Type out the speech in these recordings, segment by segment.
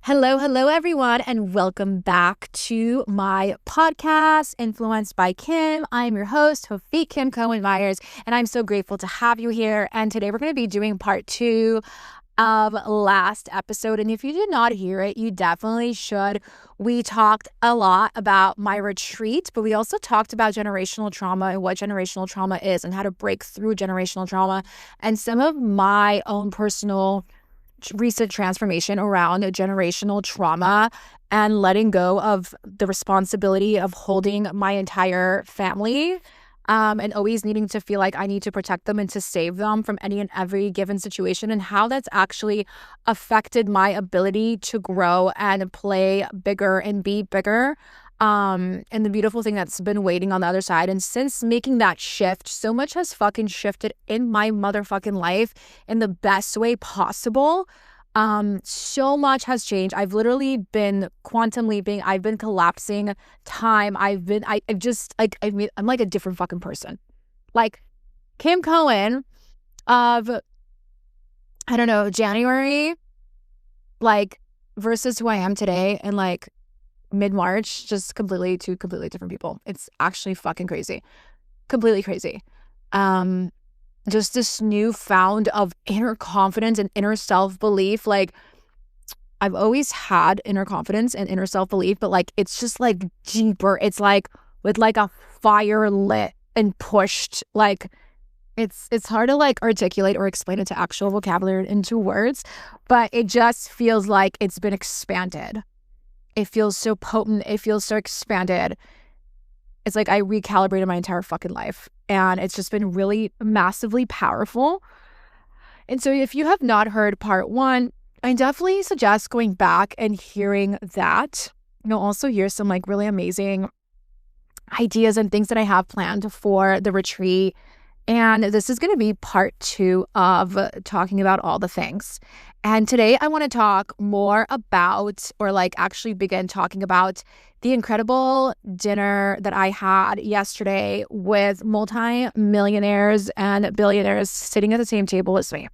Hello, everyone, and welcome back to my podcast, Influenced by Kim. I'm your host, Hofi Kim Cohen-Myers, and I'm so grateful to have you here. And today we're going to be doing part 2 of last episode. And if you did not hear it, you definitely should. We talked a lot about my retreat, but we also talked about generational trauma and what generational trauma is and how to break through generational trauma and some of my own personal recent transformation around generational trauma and letting go of the responsibility of holding my entire family and always needing to feel like I need to protect them and to save them from any and every given situation, and how that's actually affected my ability to grow and play bigger and be bigger. And the beautiful thing that's been waiting on the other side. And since making that shift, so much has fucking shifted in my motherfucking life in the best way possible. So much has changed. I've literally been quantum leaping. I've been collapsing time. I'm like a different fucking person. Like Kim Cohen of, I don't know, January, like versus who I am today and like mid-March, just completely different people. It's actually fucking crazy. Completely crazy. Just this newfound of inner confidence and inner self-belief. Like, I've always had inner confidence and inner self-belief, but like it's just like deeper. It's like with like a fire lit and pushed. Like it's hard to like articulate or explain it to actual vocabulary into words, but it just feels like it's been expanded. It feels so potent. It feels so expanded. It's like I recalibrated my entire fucking life. And it's just been really massively powerful. And so if you have not heard part 1, I definitely suggest going back and hearing that. You'll also hear some like really amazing ideas and things that I have planned for the retreat. And this is going to be part 2 of talking about all the things. And today I want to talk more about, or like actually begin talking about, the incredible dinner that I had yesterday with multi-millionaires and billionaires sitting at the same table as me.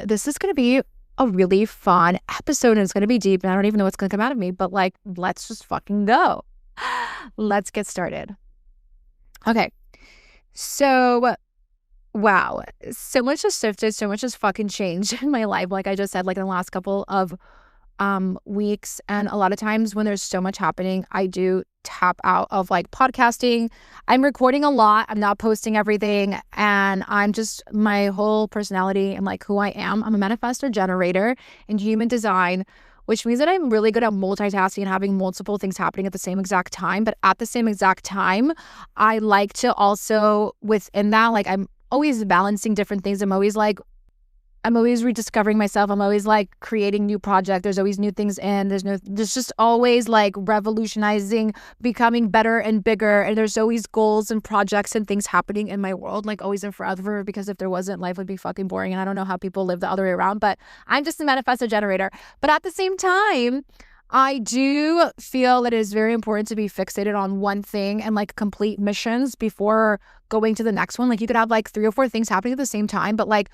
This is going to be a really fun episode, and it's going to be deep, and I don't even know what's going to come out of me, but like, let's just fucking go. Let's get started. Okay. So, wow, so much has shifted, so much has fucking changed in my life. Like I just said, like in the last couple of weeks, and a lot of times when there's so much happening, I do tap out of like podcasting. I'm recording a lot. I'm not posting everything, and I'm just my whole personality and like who I am. I'm a manifestor generator in human design, which means that I'm really good at multitasking and having multiple things happening at the same exact time. But at the same exact time, I like to also, within that, like I'm always balancing different things. I'm always rediscovering myself. I'm always like creating new projects. There's always new things in. There's just always like revolutionizing, becoming better and bigger. And there's always goals and projects and things happening in my world, like always and forever, because if there wasn't, life would be fucking boring. And I don't know how people live the other way around, but I'm just a manifestor generator. But at the same time, I do feel that it is very important to be fixated on one thing and like complete missions before going to the next one. Like you could have like 3 or 4 things happening at the same time, but like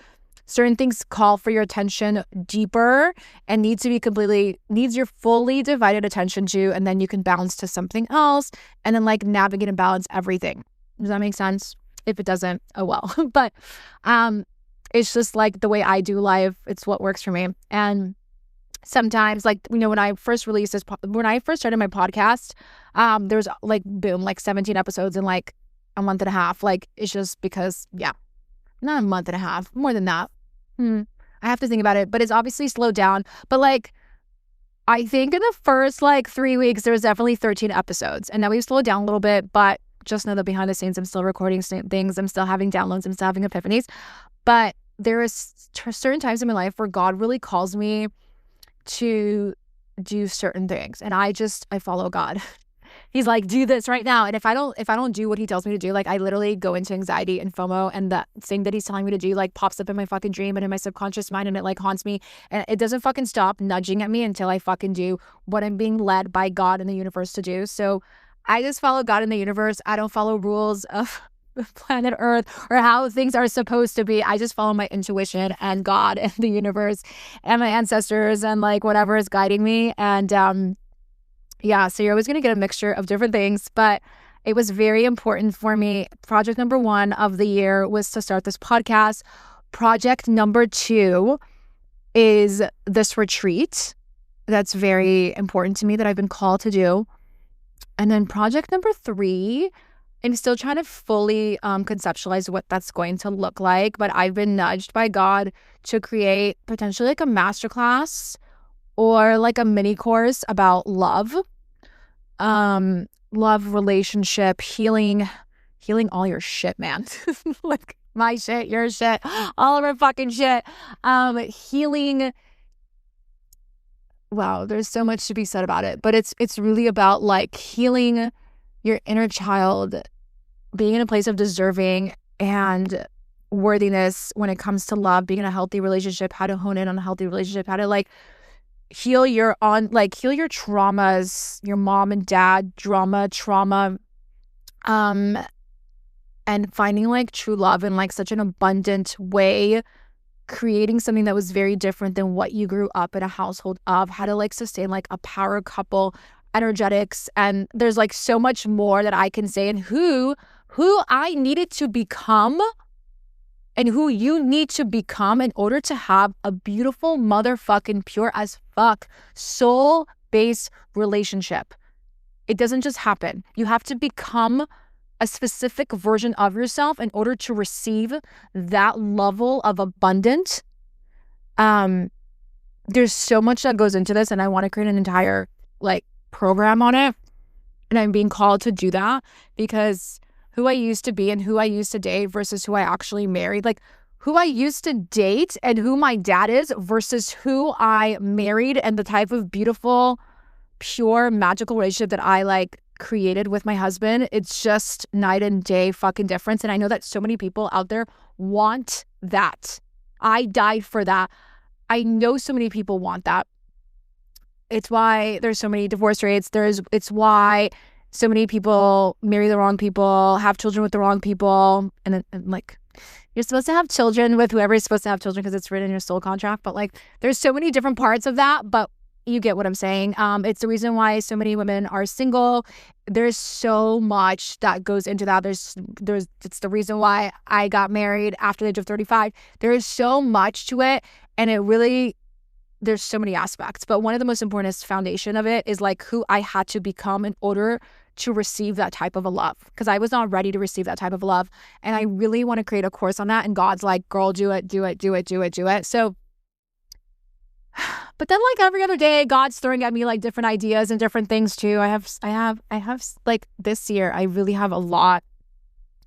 certain things call for your attention deeper and needs your fully divided attention to, and then you can bounce to something else and then like navigate and balance everything. Does that make sense? If it doesn't, oh well. But it's just like the way I do life. It's what works for me. And sometimes, like, you know, when I first started my podcast, there's like, boom, like 17 episodes in like a month and a half. Like, it's just because, yeah, not a month and a half, more than that. I have to think about it, but it's obviously slowed down. But like, I think in the first like 3 weeks, there was definitely 13 episodes, and now we've slowed down a little bit, but just know that behind the scenes, I'm still recording things. I'm still having downloads. I'm still having epiphanies. But there is certain times in my life where God really calls me to do certain things, and I follow God. He's like, do this right now. And if I don't do what he tells me to do, like I literally go into anxiety and FOMO, and the thing that he's telling me to do like pops up in my fucking dream and in my subconscious mind, and it like haunts me, and it doesn't fucking stop nudging at me until I fucking do what I'm being led by God and the universe to do. So I just follow God in the universe. I don't follow rules of planet Earth or how things are supposed to be. I just follow my intuition and God and the universe and my ancestors and like whatever is guiding me. And yeah, so you're always going to get a mixture of different things, but it was very important for me. Project number 1 of the year was to start this podcast. Project number 2 is this retreat. That's very important to me that I've been called to do. And then project number 3, I'm still trying to fully conceptualize what that's going to look like, but I've been nudged by God to create potentially like a masterclass or like a mini course about love, relationship, healing all your shit, man. Like my shit, your shit, all of our fucking shit. Healing. Wow, there's so much to be said about it, but it's really about like healing your inner child, being in a place of deserving and worthiness when it comes to love, being in a healthy relationship, how to hone in on a healthy relationship, how to like heal your traumas, your mom and dad trauma, and finding like true love in like such an abundant way, creating something that was very different than what you grew up in a household of, how to like sustain like a power couple energetics. And there's like so much more that I can say, and who I needed to become and who you need to become in order to have a beautiful motherfucking pure as fuck soul-based relationship. It doesn't just happen. You have to become a specific version of yourself in order to receive that level of abundance. There's so much that goes into this, and I want to create an entire like program on it. And I'm being called to do that because who I used to be and who I used to date versus who I actually married, like who I used to date and who my dad is versus who I married, and the type of beautiful, pure, magical relationship that I like created with my husband. It's just night and day fucking difference. And I know that so many people out there want that. I died for that. I know so many people want that. It's why there's so many divorce rates. It's why so many people marry the wrong people, have children with the wrong people. And like, you're supposed to have children with whoever is supposed to have children because it's written in your soul contract. But like, there's so many different parts of that. But you get what I'm saying. It's the reason why so many women are single. There's so much that goes into that. It's the reason why I got married after the age of 35. There is so much to it. And there's so many aspects. But one of the most important foundation of it is like who I had to become in order to receive that type of a love, because I was not ready to receive that type of love. And I really want to create a course on that. And God's like, girl, do it. So, but then like every other day, God's throwing at me like different ideas and different things too. I have like this year, I really have a lot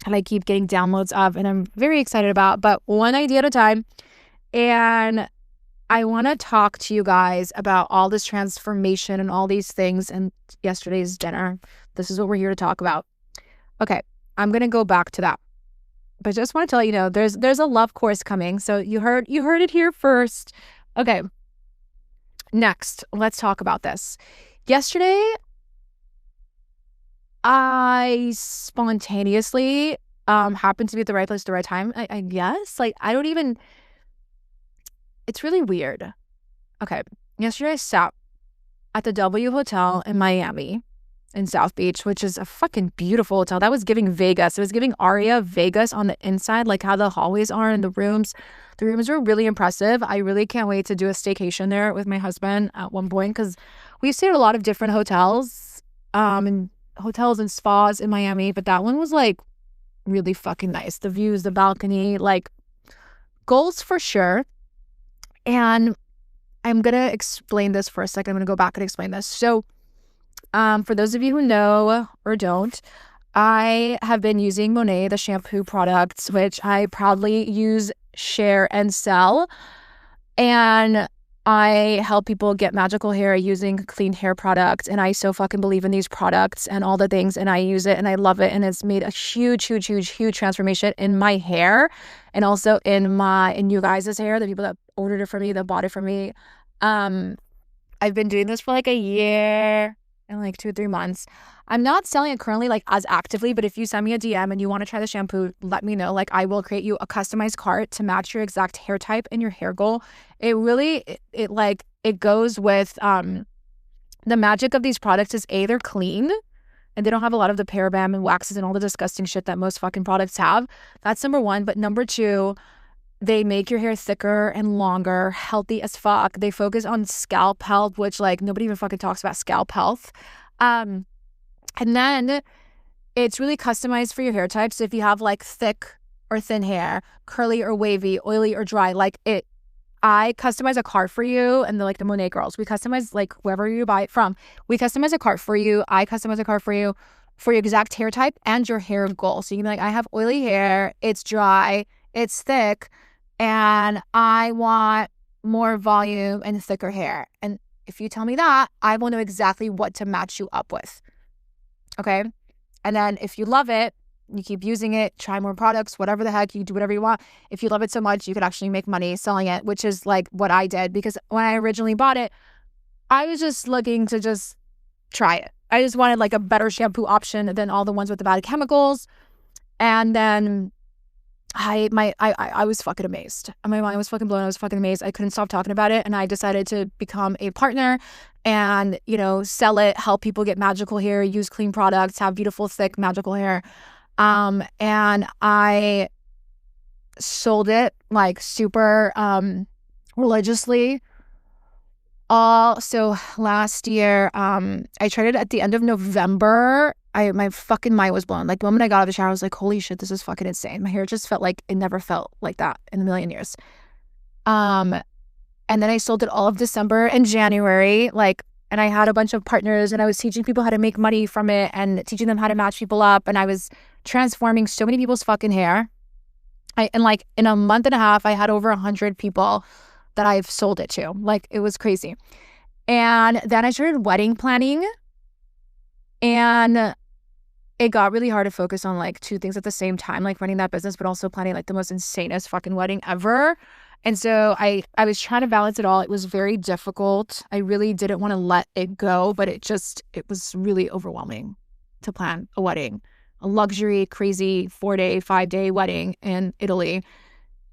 and I keep getting downloads of, and I'm very excited about, but one idea at a time. And I want to talk to you guys about all this transformation and all these things and yesterday's dinner. This is what we're here to talk about. Okay, I'm going to go back to that. But just want to let you know, there's a love course coming. So you heard it here first. Okay. Next, let's talk about this. Yesterday, I spontaneously happened to be at the right place at the right time. I guess. Like, it's really weird. Okay. Yesterday I sat at the W Hotel in Miami in South Beach, which is a fucking beautiful hotel. That was giving Vegas. It was giving Aria Vegas on the inside, like how the hallways are in the rooms. The rooms were really impressive. I really can't wait to do a staycation there with my husband at one point, because we've stayed at a lot of different hotels, and spas in Miami, but that one was like really fucking nice. The views, the balcony, like goals for sure. And I'm going to explain this for a second. I'm going to go back and explain this. So for those of you who know or don't, I have been using Monet, the shampoo products, which I proudly use, share, and sell. And I help people get magical hair using clean hair products. And I so fucking believe in these products and all the things. And I use it and I love it. And it's made a huge transformation in my hair and also in you guys' hair, the people that ordered it from me, that bought it from me. I've been doing this for like a year and like 2 or 3 months. I'm not selling it currently like as actively, but if you send me a DM and you want to try the shampoo, let me know. Like I will create you a customized cart to match your exact hair type and your hair goal. It really, it goes with, the magic of these products is they're clean and they don't have a lot of the paraben and waxes and all the disgusting shit that most fucking products have. That's number one. But number two, they make your hair thicker and longer, healthy as fuck. They focus on scalp health, which like nobody even fucking talks about scalp health. And then it's really customized for your hair type. So if you have like thick or thin hair, curly or wavy, oily or dry, I customize a cart for you, and the Monet girls, we customize like whoever you buy it from. We customize a cart for you. I customize a cart for you for your exact hair type and your hair goal. So you can be like, I have oily hair, it's dry, it's thick, and I want more volume and thicker hair. And if you tell me that, I will know exactly what to match you up with. Okay? And then if you love it, you keep using it, try more products, whatever the heck, you do whatever you want. If you love it so much, you could actually make money selling it, which is like what I did. Because when I originally bought it, I was just looking to just try it. I just wanted like a better shampoo option than all the ones with the bad chemicals. And then I was fucking amazed. My mind was fucking blown. I was fucking amazed. I couldn't stop talking about it. And I decided to become a partner and, sell it, help people get magical hair, use clean products, have beautiful, thick, magical hair. And I sold it like super religiously. So last year, I tried it at the end of November. My fucking mind was blown. Like the moment I got out of the shower, I was like, holy shit, this is fucking insane. My hair just felt like it never felt like that in a million years. And then I sold it all of December and January, and I had a bunch of partners and I was teaching people how to make money from it and teaching them how to match people up. And I was transforming so many people's fucking hair. In a month and a half, I had over 100 people that I've sold it to. Like, it was crazy. And then I started wedding planning, and it got really hard to focus on like two things at the same time, like running that business, but also planning like the most insanest fucking wedding ever. And so I was trying to balance it all. It was very difficult. I really didn't want to let it go, but it was really overwhelming to plan a wedding, a luxury, crazy 4-day, 5-day wedding in Italy.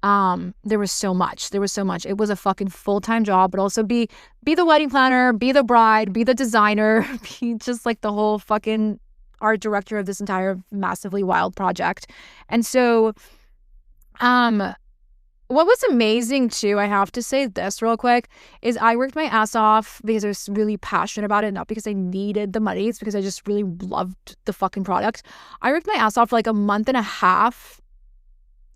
There was so much. It was a fucking full-time job, but also be the wedding planner, be the bride, be the designer, be just like the whole fucking art director of this entire massively wild project. And so, what was amazing too, I have to say this real quick, is I worked my ass off because I was really passionate about it, not because I needed the money. It's because I just really loved the fucking product. I worked my ass off for like a month and a half.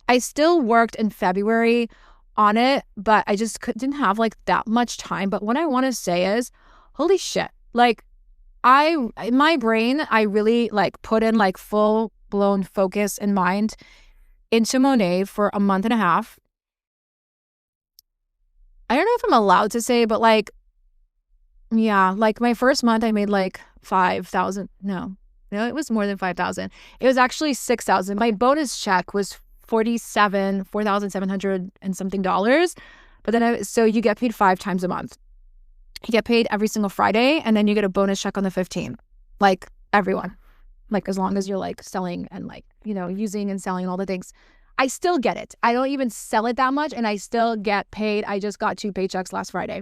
I still worked in February on it, but I just didn't have like that much time. But what I want to say is, holy shit, like in my brain, I really like put in like full blown focus and mind into Monet for a month and a half. I don't know if I'm allowed to say, but like, yeah, like my first month I made like 5,000. No, it was more than 5,000. It was actually 6,000. My bonus check was $4,700 and something dollars. But then so you get paid 5 times a month. You get paid every single Friday, and then you get a bonus check on the 15th. Like everyone, like as long as you're like selling and like, using and selling and all the things. I still get it. I don't even sell it that much, and I still get paid. I just got 2 paychecks last Friday.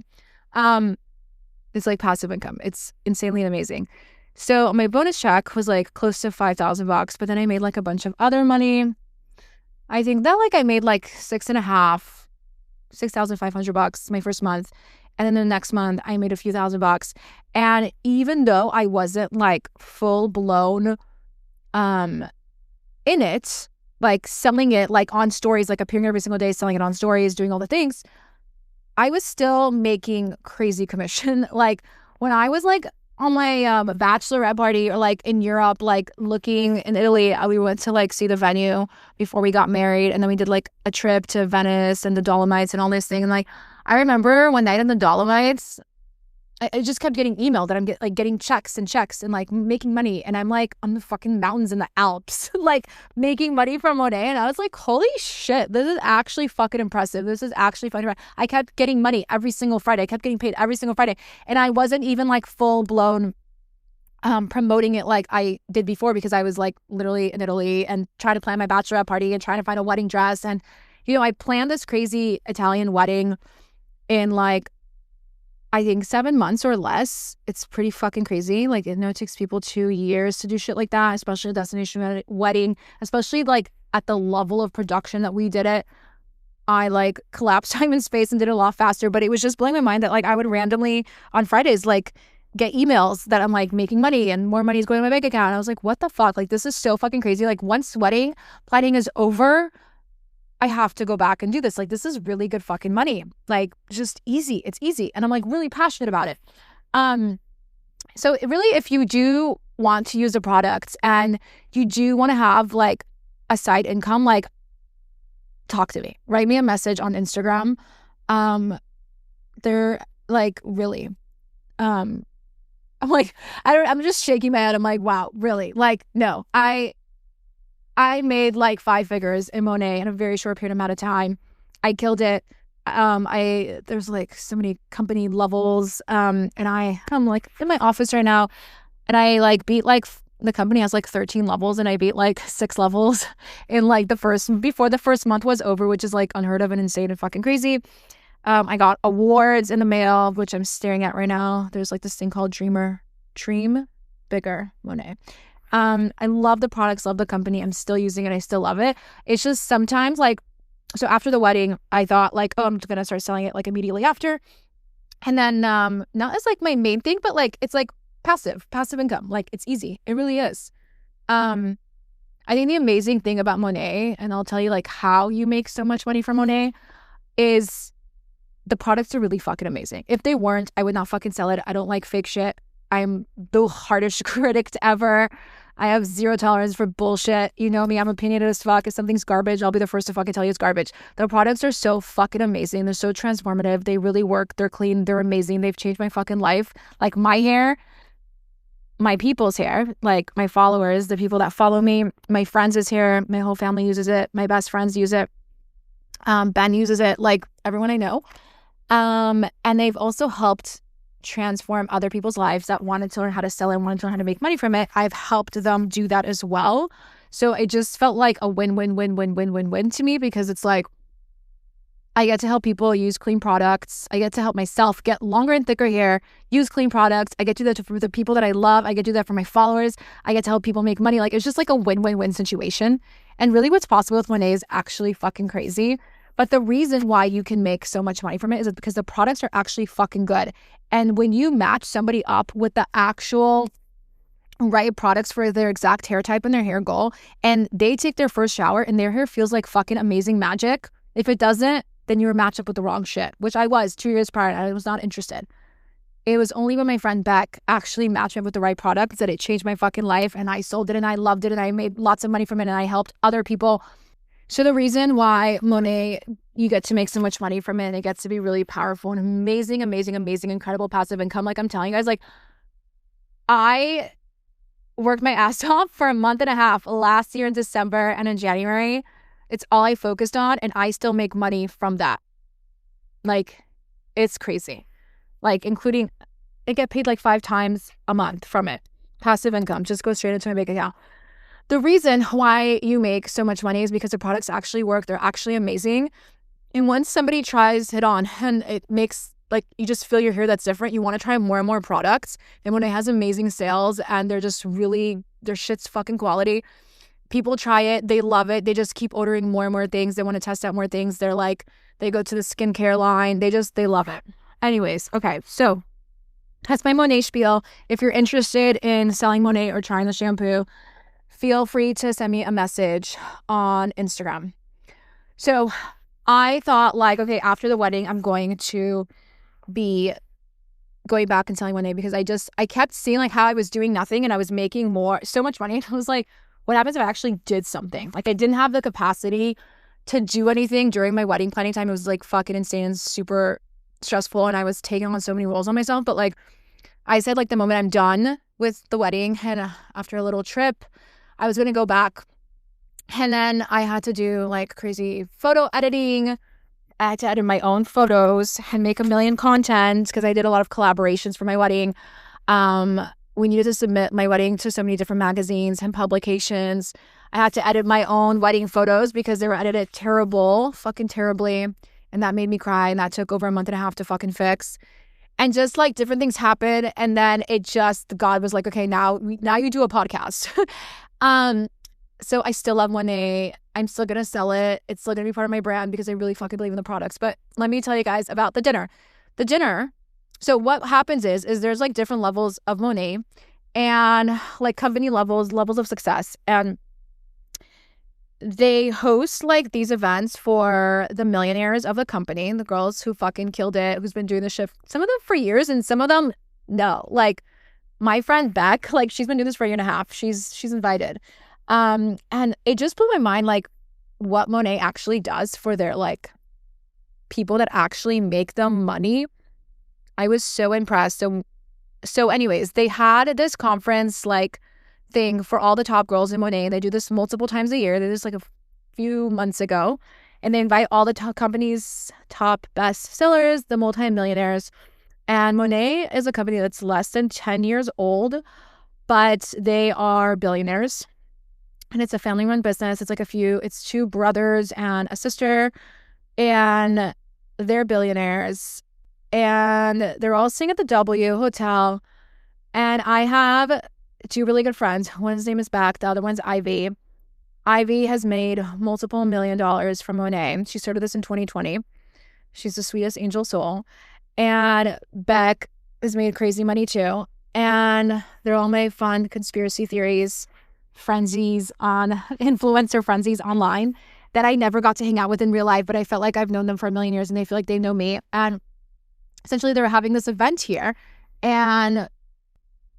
It's like passive income. It's insanely amazing. So my bonus check was like close to $5,000, but then I made like a bunch of other money. I think that like I made like $6,500 my first month. And then the next month I made a few $1,000. And even though I wasn't like full blown in it, like selling it like on stories, like appearing every single day, selling it on stories, doing all the things, I was still making crazy commission. Like when I was like on my bachelorette party or like in Europe, like looking in Italy, we went to like see the venue before we got married. And then we did like a trip to Venice and the Dolomites and all this thing. And like, I remember one night in the Dolomites, I just kept getting emailed that I'm getting checks and like making money. And I'm like on the fucking mountains in the Alps, like making money from Monet. And I was like, holy shit, this is actually fucking impressive. This is actually fucking. I kept getting money every single Friday. I kept getting paid every single Friday. And I wasn't even like full blown promoting it like I did before, because I was like literally in Italy and trying to plan my bachelorette party and trying to find a wedding dress. And, I planned this crazy Italian wedding in like, I think 7 months or less. It's pretty fucking crazy. Like, it takes people 2 years to do shit like that, especially a destination wedding, especially like at the level of production that we did it. I like collapsed time and space and did it a lot faster, but it was just blowing my mind that like I would randomly on Fridays like get emails that I'm like making money and more money is going to my bank account. And I was like, what the fuck? Like, this is so fucking crazy. Like, once wedding planning is over, I have to go back and do this. Like, this is really good fucking money. Like, just easy. It's easy. And I'm like really passionate about it. So really, if you do want to use a product and you do want to have like a side income, like, talk to me. Write me a message on Instagram. They're like, really. I'm like, I'm just shaking my head. I'm like, wow, really? Like, no, I made like 5 figures in Monet in a very short period amount of time. I killed it. There's like so many company levels. And I'm like in my office right now, and I like beat like the company has like 13 levels, and I beat like 6 levels in like before the first month was over, which is like unheard of and insane and fucking crazy. I got awards in the mail, which I'm staring at right now. There's like this thing called Dream Bigger Monet. I love the products, love the company. I'm still using it. I still love it. It's just sometimes like, so after the wedding, I thought like, oh, I'm going to start selling it like immediately after. And then not as like my main thing, but like, it's like passive income. Like, it's easy. It really is. I think the amazing thing about Monet, and I'll tell you like how you make so much money from Monet, is the products are really fucking amazing. If they weren't, I would not fucking sell it. I don't like fake shit. I'm the hardest critic ever. I have zero tolerance for bullshit. You know me, I'm opinionated as fuck. If something's garbage, I'll be the first to fucking tell you it's garbage. The products are so fucking amazing. They're so transformative. They really work. They're clean. They're amazing. They've changed my fucking life. Like, my hair, my people's hair, like my followers, the people that follow me, my friends' hair, my whole family uses it. My best friends use it. Ben uses it, like everyone I know. And they've also helped transform other people's lives that wanted to learn how to sell it and wanted to learn how to make money from it. I've helped them do that as well. So it just felt like a win-win-win-win-win-win-win to me, because it's like, I get to help people use clean products. I get to help myself get longer and thicker hair, use clean products. I get to do that for the people that I love. I get to do that for my followers. I get to help people make money. Like, it's just like a win-win-win situation. And really what's possible with Monet is actually fucking crazy. But the reason why you can make so much money from it is because the products are actually fucking good. And when you match somebody up with the actual right products for their exact hair type and their hair goal, and they take their first shower and their hair feels like fucking amazing magic, if it doesn't, then you were matched up with the wrong shit, which I was 2 years prior, and I was not interested. It was only when my friend Beck actually matched me up with the right products that it changed my fucking life, and I sold it and I loved it and I made lots of money from it and I helped other people. So the reason why Monet, you get to make so much money from it, and it gets to be really powerful and amazing, incredible passive income. Like, I'm telling you guys, like, I worked my ass off for a month and a half last year in December and in January. It's all I focused on, and I still make money from that. Like, it's crazy. Like, including, I get paid like 5 times a month from it. Passive income just goes straight into my bank account. The reason why you make so much money is because the products actually work. They're actually amazing. And once somebody tries it on and it makes, like, you just feel your hair that's different, you want to try more and more products. And when it has amazing sales and they're just really, their shit's fucking quality, people try it. They love it. They just keep ordering more and more things. They want to test out more things. They're like, they go to the skincare line. They love it. Anyways, okay. So that's my Monet spiel. If you're interested in selling Monet or trying the shampoo, feel free to send me a message on Instagram. So I thought, like, okay, after the wedding, I'm going to be going back and selling Monet, because I kept seeing like how I was doing nothing and I was making so much money. And I was like, what happens if I actually did something? Like, I didn't have the capacity to do anything during my wedding planning time. It was like fucking insane and super stressful. And I was taking on so many roles on myself. But like I said, like, the moment I'm done with the wedding and after a little trip, I was going to go back, and then I had to do like crazy photo editing. I had to edit my own photos and make a million content, because I did a lot of collaborations for my wedding. we needed to submit my wedding to so many different magazines and publications. I had to edit my own wedding photos because they were edited fucking terribly. And that made me cry. And that took over a month and a half to fucking fix. And just like different things happened. And then God was like, okay, now you do a podcast. So I still love Monet. I'm still going to sell it. It's still going to be part of my brand because I really fucking believe in the products. But let me tell you guys about the dinner. The dinner. So what happens is there's like different levels of Monet and like company levels of success. And they host like these events for the millionaires of the company, the girls who fucking killed it, who's been doing the shift, some of them for years and some of them no. Like my friend Beck, like she's been doing this for a year and a half. She's invited. And it just blew my mind like what Monet actually does for their like people that actually make them money. I was so impressed. So anyways, they had this conference like thing for all the top girls in Monet. They do this multiple times a year. They did this like a few months ago. And they invite all the top companies, top best sellers, the multi-millionaires. And Monet is a company that's less than 10 years old, but they are billionaires. And it's a family-run business. It's two brothers and a sister. And they're billionaires. And they're all staying at the W Hotel. And I have two really good friends. One's name is Beck. The other one's Ivy. Ivy has made multiple $1 million from Monet. She started this in 2020. She's the sweetest angel soul. And Beck has made crazy money too. And they're all my fun conspiracy theories, frenzies on influencer frenzies online that I never got to hang out with in real life, but I felt like I've known them for a million years and they feel like they know me. And essentially they were having this event here and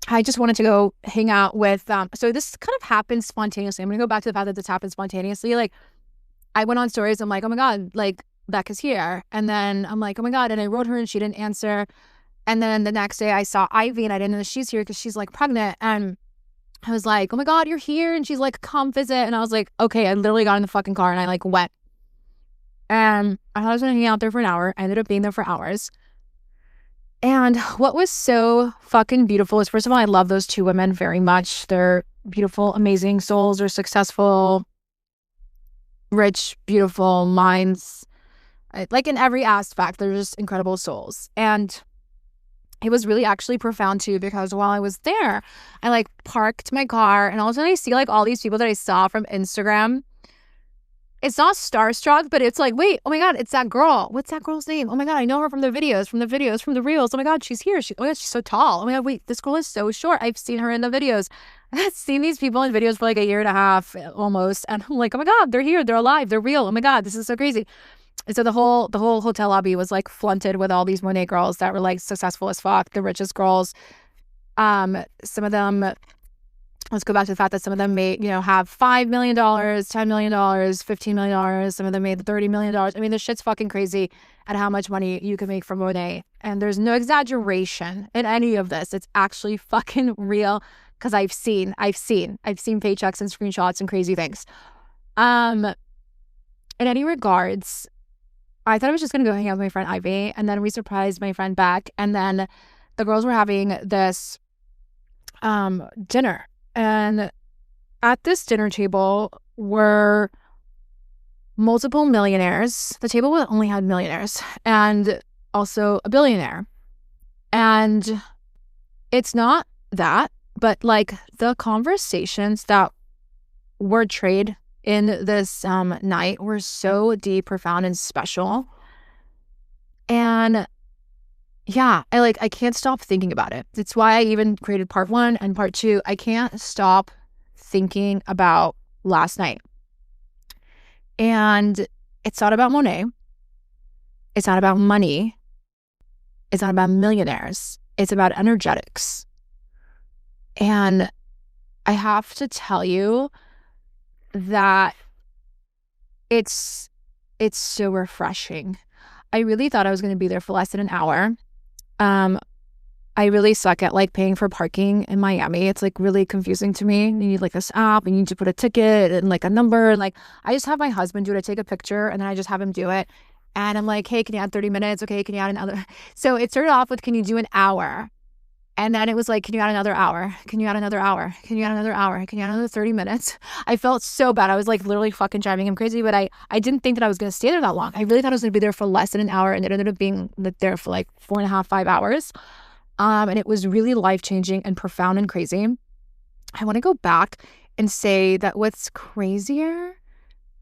I just wanted to go hang out with so this kind of happened spontaneously. I'm going to go back to the fact that this happened spontaneously. Like I went on stories. I'm like, oh my God, like Beck is here. And then I'm like, oh my God. And I wrote her and she didn't answer. And then the next day I saw Ivy and I didn't know she's here because she's like pregnant. And I was like, oh my God, you're here. And she's like, come visit. And I was like, okay. I literally got in the fucking car and I like went. And I thought I was going to hang out there for an hour. I ended up being there for hours. And what was so fucking beautiful is, first of all, I love those two women very much. They're beautiful, amazing souls. They're successful, rich, beautiful minds. Like in every aspect, they're just incredible souls. And it was really actually profound too, because while I was there, I like parked my car and all of a sudden I see like all these people that I saw from Instagram. It's not starstruck, but it's like, wait, oh my God, it's that girl. What's that girl's name? Oh my God, I know her from the videos, from the reels. Oh my God, she's here. Oh my God, she's so tall. Oh my God, wait, this girl is so short. I've seen her in the videos. I've seen these people in videos for like a year and a half almost. And I'm like, oh my God, they're here. They're alive. They're real. Oh my God, this is so crazy. And so the whole hotel lobby was like flooded with all these Monet girls that were like successful as fuck, the richest girls. Some of them, let's go back to the fact that some of them made, have $5 million, $10 million, $15 million. Some of them made $30 million. I mean, this shit's fucking crazy at how much money you can make from Monet. And there's no exaggeration in any of this. It's actually fucking real because I've seen paychecks and screenshots and crazy things. In any regards, I thought I was just going to go hang out with my friend Ivy. And then we surprised my friend Beck. And then the girls were having this dinner. And at this dinner table were multiple millionaires. The table only had millionaires and also a billionaire. And it's not that, but like the conversations that were traded in this night were so deep, profound, and special. And yeah, I can't stop thinking about it. It's why I even created part 1 and part 2. I can't stop thinking about last night. And it's not about Monet. It's not about money. It's not about millionaires. It's about energetics. And I have to tell you that it's so refreshing. I really thought I was going to be there for less than an hour. I really suck at like paying for parking in Miami. It's like really confusing to me. You need like this app, and you need to put a ticket and like a number. And like I just have my husband do it. I take a picture and then I just have him do it. And I'm like, hey, can you add 30 minutes? Okay, can you add another? So it started off with, can you do an hour? And then it was like, can you add another hour? Can you add another hour? Can you add another hour? Can you add another 30 minutes? I felt so bad. I was like literally fucking driving him crazy, but I didn't think that I was going to stay there that long. I really thought I was going to be there for less than an hour, and it ended up being there for like 4.5, 5 hours. And it was really life-changing and profound and crazy. I want to go back and say that what's crazier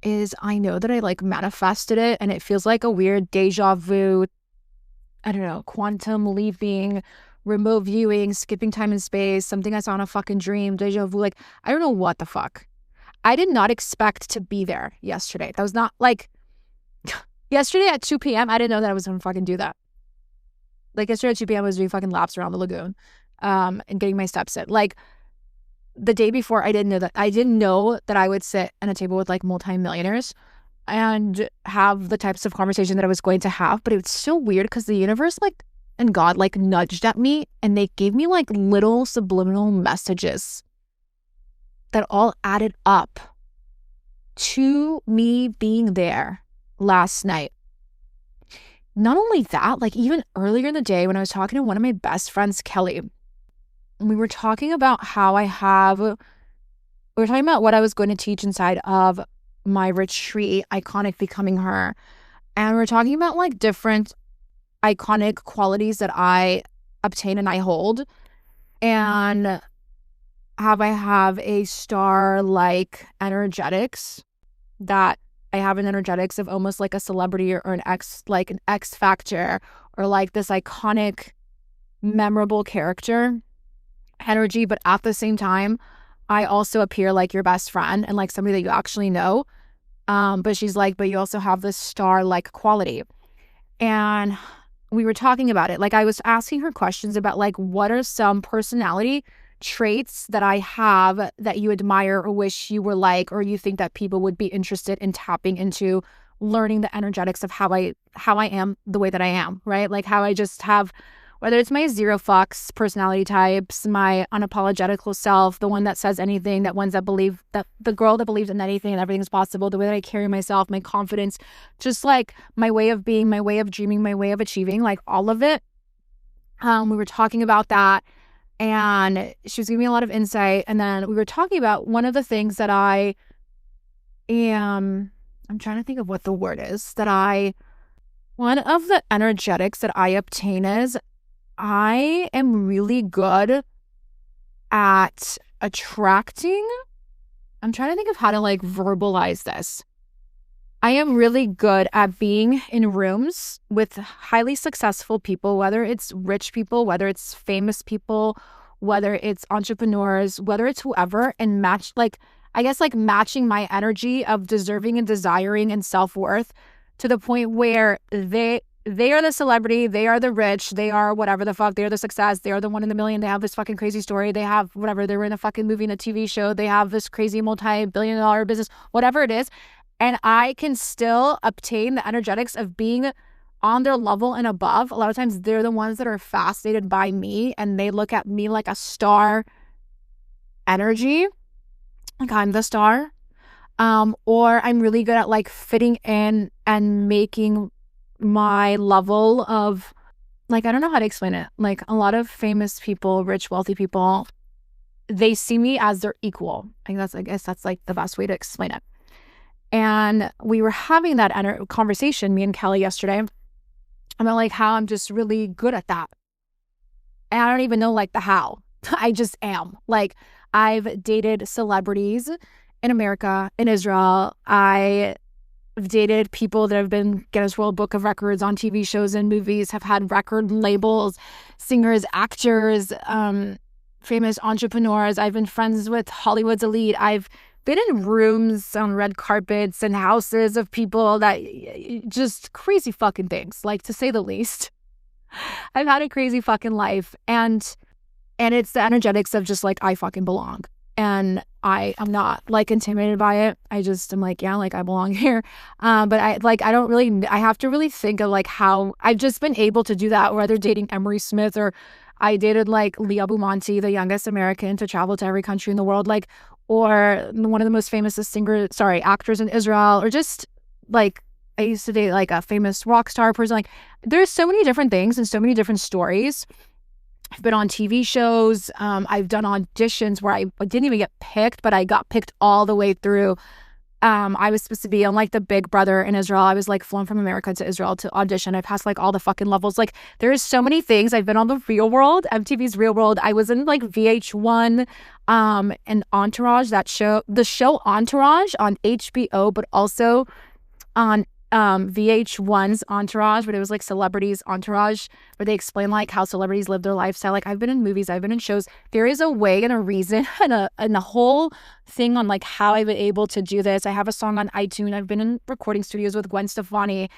is I know that I like manifested it, and it feels like a weird deja vu, I don't know, quantum leaping, remote viewing, skipping time and space, something I saw in a fucking dream, deja vu. Like, I don't know what the fuck. I did not expect to be there yesterday. That was not like, yesterday at 2 p.m., I didn't know that I was going to fucking do that. Like, yesterday at 2 p.m., I was doing fucking laps around the lagoon and getting my steps in. Like, the day before, I didn't know that I would sit at a table with like multi-millionaires and have the types of conversation that I was going to have. But it was so weird because the universe like and God like nudged at me, and they gave me like little subliminal messages that all added up to me being there last night. Not only that, like even earlier in the day when I was talking to one of my best friends, Kelly, we were talking about how we were talking about what I was going to teach inside of my retreat, Iconic Becoming Her. And we were talking about like different iconic qualities that I obtain and I hold. And I have a star-like energetics, that I have an energetics of almost like a celebrity or an X factor, or like this iconic, memorable character energy. But at the same time, I also appear like your best friend and like somebody that you actually know. But she's like, but you also have this star-like quality. And we were talking about it. Like I was asking her questions about like, what are some personality traits that I have that you admire or wish you were like, or you think that people would be interested in tapping into learning the energetics of how I am the way that I am, right? Like how I just have, whether it's my zero fucks personality types, my unapologetical self, the one that says anything, that ones that believe, that the girl that believes in anything and everything's possible, the way that I carry myself, my confidence, just like my way of being, my way of dreaming, my way of achieving, like all of it. We were talking about that, and she was giving me a lot of insight. And then we were talking about one of the things that I'm trying to think of what the word is, one of the energetics that I obtain is I am really good at attracting. I'm trying to think of how to like verbalize this. I am really good at being in rooms with highly successful people, whether it's rich people, whether it's famous people, whether it's entrepreneurs, whether it's whoever, and matching my energy of deserving and desiring and self-worth to the point where they are the celebrity, they are the rich, they are whatever the fuck, they are the success, they are the one in the million, they have this fucking crazy story, they have whatever, they were in a fucking movie and a TV show, they have this crazy multi-billion-dollar business, whatever it is. And I can still obtain the energetics of being on their level and above. A lot of times they're the ones that are fascinated by me, and they look at me like a star energy, like I'm the star. Or I'm really good at like fitting in and making my level of, like, I don't know how to explain it. Like a lot of famous people, rich, wealthy people, they see me as their equal. I guess that's like the best way to explain it. And we were having that conversation, me and Kelly, yesterday, about like how I'm just really good at that. And I don't even know like the how. I just am. Like I've dated celebrities in America, in Israel. I've dated people that have been Guinness World Book of Records on TV shows and movies, have had record labels, singers, actors, famous entrepreneurs. I've been friends with Hollywood's elite. I've been in rooms on red carpets and houses of people that just crazy fucking things, like to say the least. I've had a crazy fucking life, and it's the energetics of just like I fucking belong. And I'm not like intimidated by it. I just am like, yeah, like I belong here. But I have to really think of like how I've just been able to do that, whether dating Emery Smith, or I dated like Leah Bumonti, the youngest American to travel to every country in the world, like, or one of the most famous actors in Israel, or just like I used to date like a famous rock star person. Like there's so many different things and so many different stories. I've been on TV shows. I've done auditions where I didn't even get picked, but I got picked all the way through. I was supposed to be on like the Big Brother in Israel. I was like flown from America to Israel to audition. I passed like all the fucking levels. Like there's so many things. I've been on the Real World, MTV's Real World. I was in like VH1, and Entourage, the show Entourage on HBO, but also on VH1's Entourage, but it was like celebrities Entourage, where they explain like how celebrities live their lifestyle. Like I've been in movies, I've been in shows. There is a way and a reason and a whole thing on like how I've been able to do this. I have a song on iTunes. I've been in recording studios with Gwen Stefani.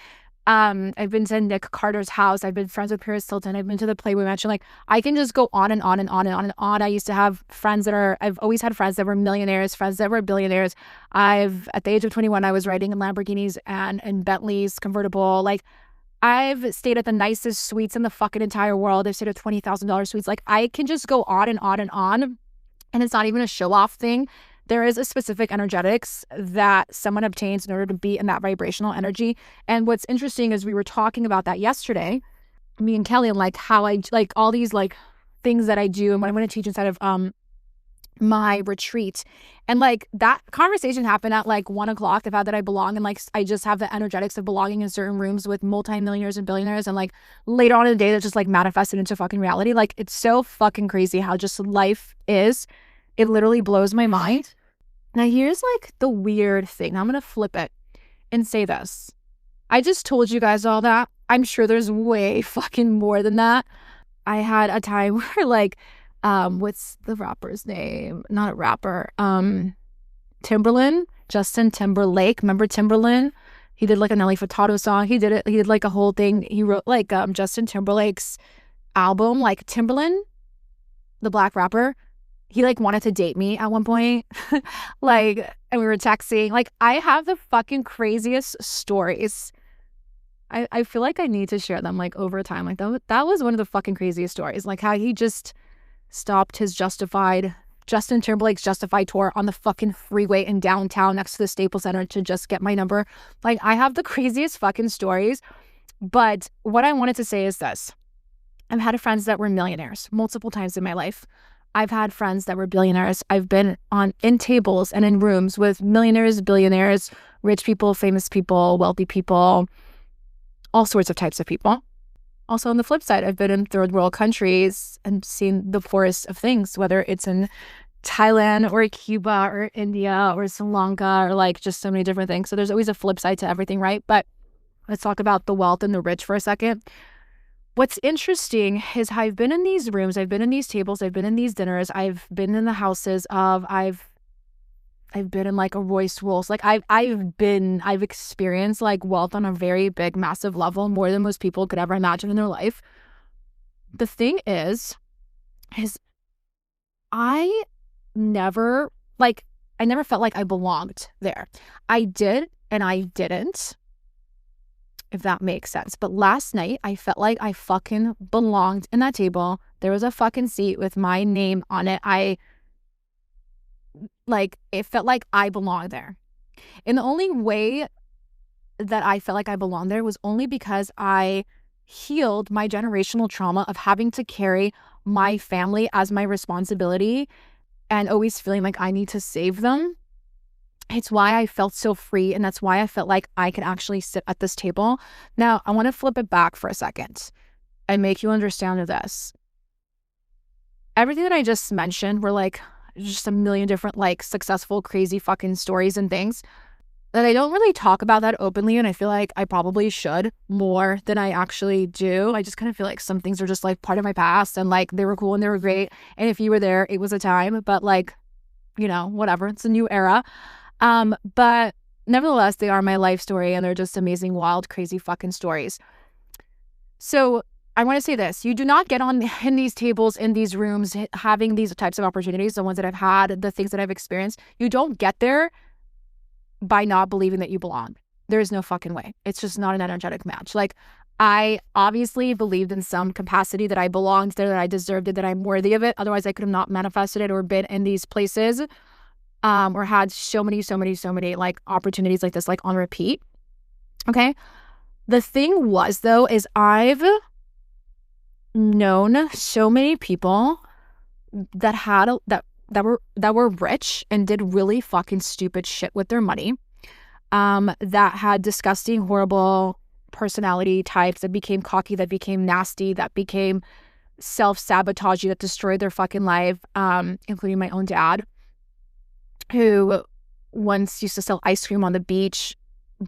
I've been to Nick Carter's house. I've been friends with Paris Hilton. I've been to the Playboy Mansion. Like I can just go on and on and on and on and on. I used to have I've always had friends that were millionaires, friends that were billionaires. At the age of 21, I was riding in Lamborghinis and Bentleys convertible. Like I've stayed at the nicest suites in the fucking entire world. I've stayed at $20,000 suites. Like I can just go on and on and on. And it's not even a show off thing. There is a specific energetics that someone obtains in order to be in that vibrational energy. And what's interesting is we were talking about that yesterday, me and Kelly, and like how I like all these like things that I do and what I'm going to teach inside of my retreat. And like that conversation happened at like 1:00, the fact that I belong and like I just have the energetics of belonging in certain rooms with multi-millionaires and billionaires, and like later on in the day that just like manifested into fucking reality. Like it's so fucking crazy how just life is. It literally blows my mind. Now here's like the weird thing. Now I'm going to flip it and say this. I just told you guys all that. I'm sure there's way fucking more than that. I had a time where like, what's the rapper's name? Not a rapper. Timberland, Justin Timberlake. Remember Timberland? He did like a Nelly Furtado song. He did like a whole thing. He wrote like Justin Timberlake's album, like Timberland, the black rapper. He like wanted to date me at one point. Like, and we were texting. Like I have the fucking craziest stories. I feel like I need to share them like over time. Like that was one of the fucking craziest stories. Like how he just stopped his Justin Timberlake's Justified tour on the fucking freeway in downtown next to the Staples Center to just get my number. Like I have the craziest fucking stories. But what I wanted to say is this. I've had friends that were millionaires multiple times in my life. I've had friends that were billionaires. I've been in tables and in rooms with millionaires, billionaires, rich people, famous people, wealthy people, all sorts of types of people. Also on the flip side, I've been in third world countries and seen the poorest of things, whether it's in Thailand or Cuba or India or Sri Lanka or like just so many different things. So there's always a flip side to everything, right? But let's talk about the wealth and the rich for a second. What's interesting is I've been in these rooms, I've been in these tables, I've been in these dinners, I've been in the houses of, I've been in like a Royce Rolls. Like I've experienced like wealth on a very big, massive level, more than most people could ever imagine in their life. The thing is I never felt like I belonged there. I did and I didn't, if that makes sense. But last night, I felt like I fucking belonged in that table. There was a fucking seat with my name on it. It felt like I belonged there. And the only way that I felt like I belonged there was only because I healed my generational trauma of having to carry my family as my responsibility and always feeling like I need to save them. It's why I felt so free, and that's why I felt like I could actually sit at this table. Now, I want to flip it back for a second and make you understand this. Everything that I just mentioned were like just a million different like successful, crazy fucking stories and things that I don't really talk about that openly, and I feel like I probably should more than I actually do. I just kind of feel like some things are just like part of my past, and like they were cool and they were great, and if you were there, it was a time, but like, you know, whatever, it's a new era. But nevertheless, they are my life story, and they're just amazing, wild, crazy fucking stories. So I want to say this. You do not get on in these tables, in these rooms, having these types of opportunities, the ones that I've had, the things that I've experienced. You don't get there by not believing that you belong. There is no fucking way. It's just not an energetic match. Like, I obviously believed in some capacity that I belonged there, that I deserved it, that I'm worthy of it. Otherwise, I could have not manifested it or been in these places. Or had so many like opportunities like this, like on repeat. Okay. The thing was though, is I've known so many people that had that were rich and did really fucking stupid shit with their money, that had disgusting, horrible personality types, that became cocky, that became nasty, that became self-sabotaging, that destroyed their fucking life, including my own dad, who once used to sell ice cream on the beach,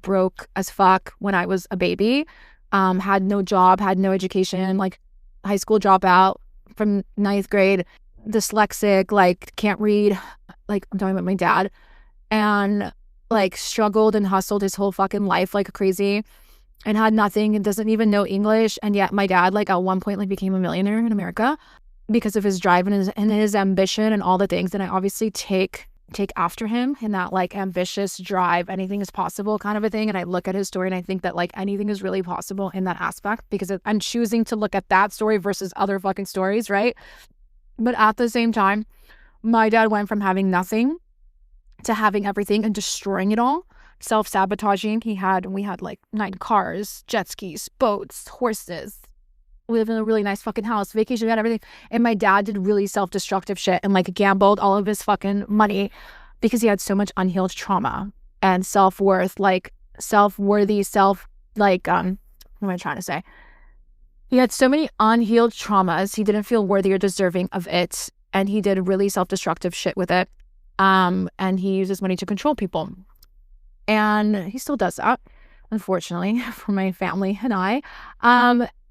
broke as fuck when I was a baby, had no job, had no education, like high school dropout from 9th grade, dyslexic, like can't read, like I'm talking about my dad, and like struggled and hustled his whole fucking life like crazy and had nothing and doesn't even know English. And yet my dad like at one point like became a millionaire in America because of his drive and his ambition and all the things. And I obviously take after him in that like ambitious drive, anything is possible kind of a thing. And I look at his story and I think that like anything is really possible in that aspect because I'm choosing to look at that story versus other fucking stories, right? But at the same time, my dad went from having nothing to having everything and destroying it all, self-sabotaging. We had like 9 cars, jet skis, boats, horses. We live in a really nice fucking house, vacation, we had everything. And my dad did really self-destructive shit and like gambled all of his fucking money because he had so much unhealed trauma and self-worth, like self-worthy, what am I trying to say? He had so many unhealed traumas. He didn't feel worthy or deserving of it. And he did really self-destructive shit with it. And he uses money to control people. And he still does that, unfortunately, for my family and I.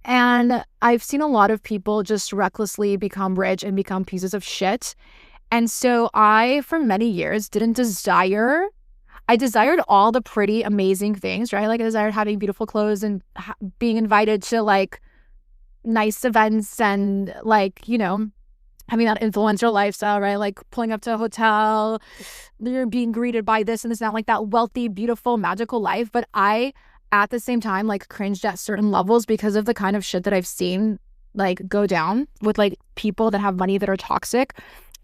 And I've seen a lot of people just recklessly become rich and become pieces of shit. And so I, for many years, I desired all the pretty, amazing things, right? Like I desired having beautiful clothes and being invited to like nice events and like, you know, having that influencer lifestyle, right? Like pulling up to a hotel, you're being greeted by this and this, not like that wealthy, beautiful, magical life. But I, at the same time, like cringed at certain levels because of the kind of shit that I've seen like go down with like people that have money that are toxic.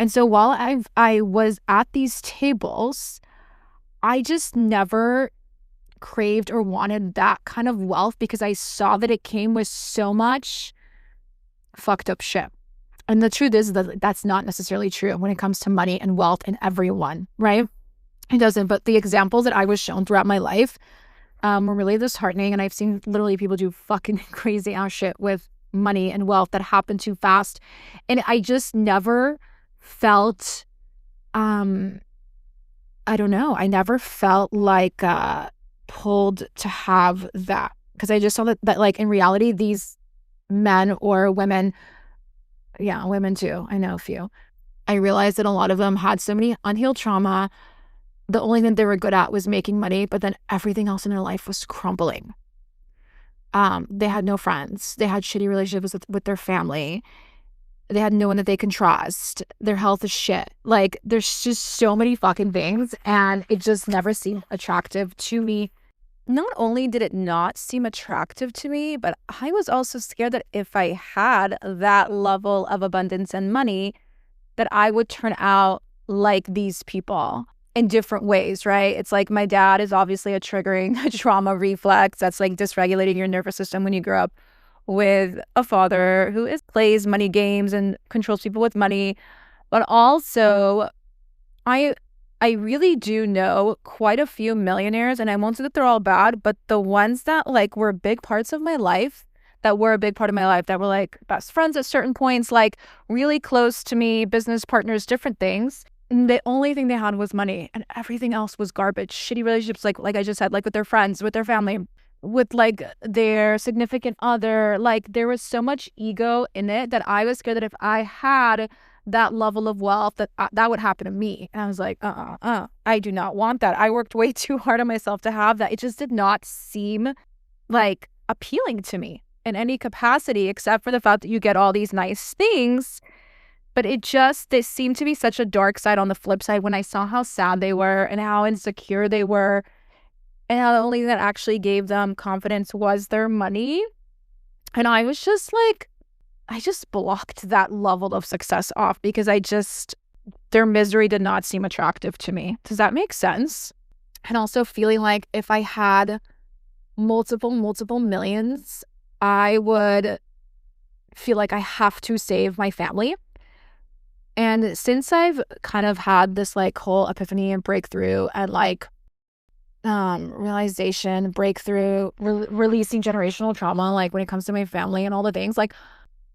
And so while I was at these tables, I just never craved or wanted that kind of wealth because I saw that it came with so much fucked up shit. And the truth is that that's not necessarily true when it comes to money and wealth and everyone, right? It doesn't. But the examples that I was shown throughout my life were really disheartening. And I've seen literally people do fucking crazy ass shit with money and wealth that happened too fast. And I just never felt, I don't know, I never felt like pulled to have that. Because I just saw that like in reality, these men or women, yeah, women too, I know a few, I realized that a lot of them had so many unhealed trauma. The only thing they were good at was making money, but then everything else in their life was crumbling. They had no friends. They had shitty relationships with their family. They had no one that they can trust. Their health is shit. Like, there's just so many fucking things, and it just never seemed attractive to me. Not only did it not seem attractive to me, but I was also scared that if I had that level of abundance and money, that I would turn out like these people in different ways, right? It's like my dad is obviously a triggering trauma reflex that's like dysregulating your nervous system when you grow up with a father who plays money games and controls people with money. But also, I really do know quite a few millionaires, and I won't say that they're all bad, but the ones that like were big parts of my life, that were like best friends at certain points, like really close to me, business partners, different things. And the only thing they had was money, and everything else was garbage. Shitty relationships, like I just said, like with their friends, with their family, with like their significant other. Like there was so much ego in it that I was scared that if I had that level of wealth, that would happen to me. And I was like, I do not want that. I worked way too hard on myself to have that. It just did not seem like appealing to me in any capacity, except for the fact that you get all these nice things. But they seemed to be such a dark side on the flip side when I saw how sad they were and how insecure they were, and how the only thing that actually gave them confidence was their money. And I was just like, I just blocked that level of success off because their misery did not seem attractive to me. Does that make sense? And also feeling like if I had multiple millions, I would feel like I have to save my family. And since I've kind of had this like whole epiphany and breakthrough and like realization, breakthrough, releasing generational trauma, like when it comes to my family and all the things, like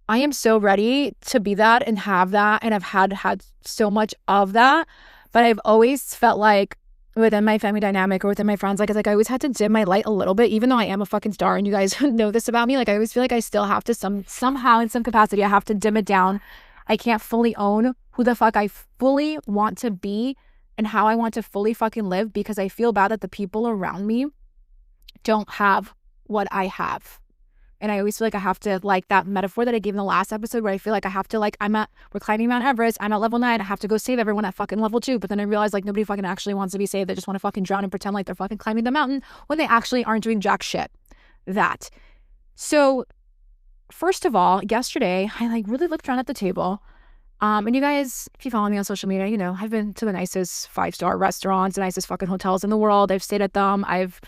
I am so ready to be that and have that. And I've had so much of that. But I've always felt like within my family dynamic or within my friends, like it's like I always had to dim my light a little bit, even though I am a fucking star and you guys know this about me. Like I always feel like I still have to somehow in some capacity, I have to dim it down. I can't fully own who the fuck I fully want to be and how I want to fully fucking live because I feel bad that the people around me don't have what I have. And I always feel like I have to, like that metaphor that I gave in the last episode where I feel like I have to, like, we're climbing Mount Everest, I'm at level 9, I have to go save everyone at fucking level 2. But then I realized like nobody fucking actually wants to be saved. They just want to fucking drown and pretend like they're fucking climbing the mountain when they actually aren't doing jack shit. That. So first of all, yesterday, I like really looked around at the table. And you guys, if you follow me on social media, you know, I've been to the nicest 5-star restaurants, the nicest fucking hotels in the world. I've stayed at them. I've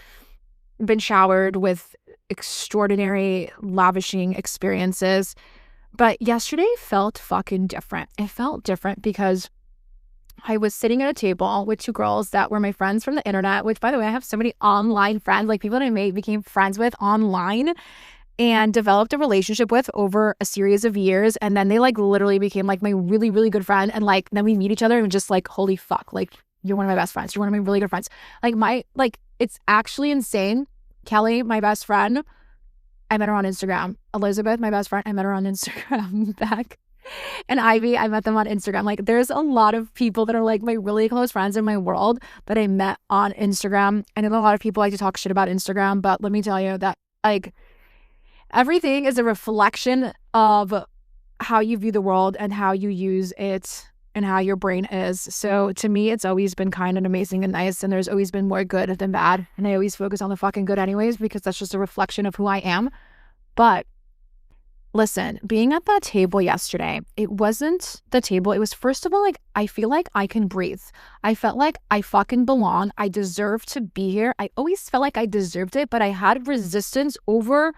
been showered with extraordinary, lavishing experiences. But yesterday felt fucking different. It felt different because I was sitting at a table with 2 girls that were my friends from the internet, which, by the way, I have so many online friends, like people that I became friends with online and developed a relationship with over a series of years. And then they like literally became like my really, really good friend. And like, then we meet each other and just like, holy fuck, like you're one of my best friends. You're one of my really good friends. Like it's actually insane. Kelly, my best friend, I met her on Instagram. Elizabeth, my best friend, I met her on Instagram back. And Ivy, I met them on Instagram. Like there's a lot of people that are like my really close friends in my world that I met on Instagram. I know a lot of people like to talk shit about Instagram, but let me tell you that like everything is a reflection of how you view the world and how you use it and how your brain is. So to me, it's always been kind and amazing and nice. And there's always been more good than bad. And I always focus on the fucking good anyways, because that's just a reflection of who I am. But listen, being at that table yesterday, it wasn't the table. It was, first of all, like, I feel like I can breathe. I felt like I fucking belong. I deserve to be here. I always felt like I deserved it, but I had resistance over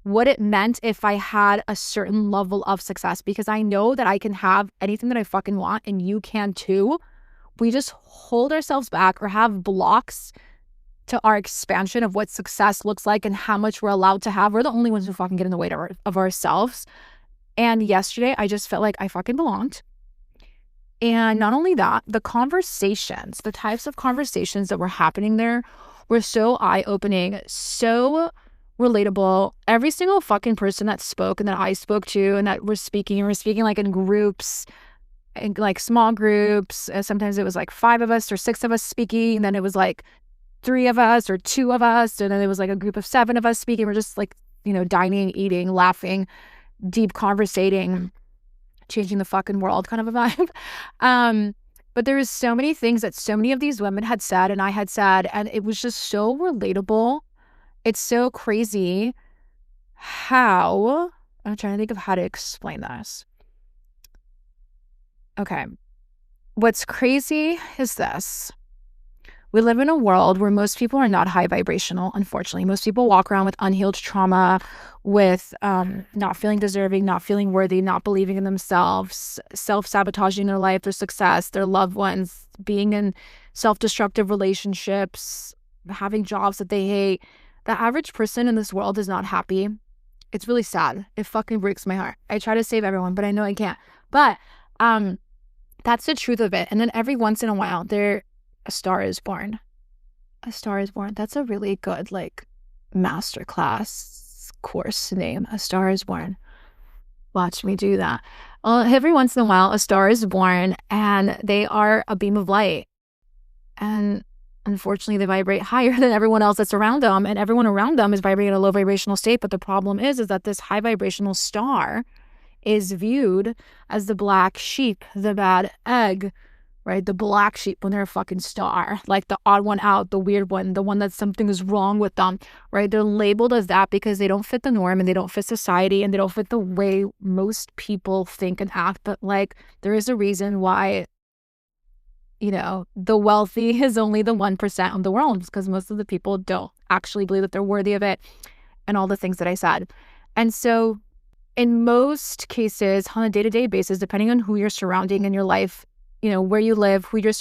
what it meant if I had a certain level of success, because I know that I can have anything that I fucking want and you can too. We just hold ourselves back or have blocks to our expansion of what success looks like and how much we're allowed to have. We're the only ones who fucking get in the way of ourselves. And yesterday, I just felt like I fucking belonged. And not only that, the conversations, the types of conversations that were happening there were so eye-opening, so relatable. Every single fucking person that spoke and that I spoke to and that we're speaking like in groups, in like small groups. Sometimes it was like 5 of us or 6 of us speaking. And then it was like 3 of us or 2 of us. And then it was like a group of 7 of us speaking. We're just like, you know, dining, eating, laughing, deep conversating, changing the fucking world kind of a vibe. But there was so many things that so many of these women had said and I had said, and it was just so relatable. It's so crazy how, I'm trying to think of how to explain this. Okay. What's crazy is this. We live in a world where most people are not high vibrational, unfortunately. Most people walk around with unhealed trauma, with not feeling deserving, not feeling worthy, not believing in themselves, self-sabotaging their life, their success, their loved ones, being in self-destructive relationships, having jobs that they hate. The average person in this world is not happy. It's really sad. It fucking breaks my heart. I try to save everyone, but I know I can't. But that's the truth of it. And then every once in a while, a star is born. A Star is Born. That's a really good, like, masterclass course name. A Star is Born. Watch me do that. Every once in a while, a star is born, and they are a beam of light. And unfortunately, they vibrate higher than everyone else that's around them, and everyone around them is vibrating at a low vibrational state. But the problem is that this high vibrational star is viewed as the black sheep, the bad egg, right? The black sheep when they're a fucking star, like the odd one out, the weird one, the one that something is wrong with them, right? They're labeled as that because they don't fit the norm and they don't fit society and they don't fit the way most people think and act. But like, there is a reason why, you know, the wealthy is only the 1% of the world, because most of the people don't actually believe that they're worthy of it and all the things that I said. And so in most cases, on a day-to-day basis, depending on who you're surrounding in your life, where you live, who you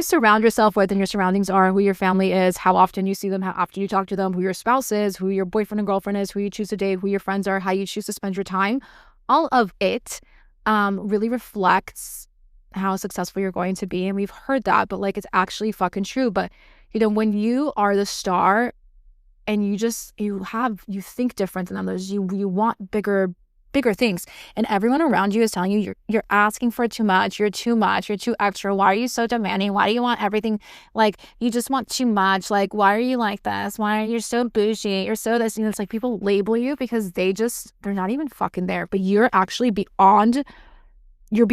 surround yourself with and your surroundings are, who your family is, how often you see them, how often you talk to them, who your spouse is, who your boyfriend and girlfriend is, who you choose to date, who your friends are, how you choose to spend your time. All of it really reflects how successful you're going to be. And we've heard that, but like, it's actually fucking true. But, when you are the star and you think different than others, you want bigger things, and everyone around you is telling you you're asking for too much, you're too extra, why are you so demanding, why do you want everything, like you just want too much, like why are you like this, why are you so bougie, you're so this, it's like people label you because they're not even fucking there, but you're actually beyond your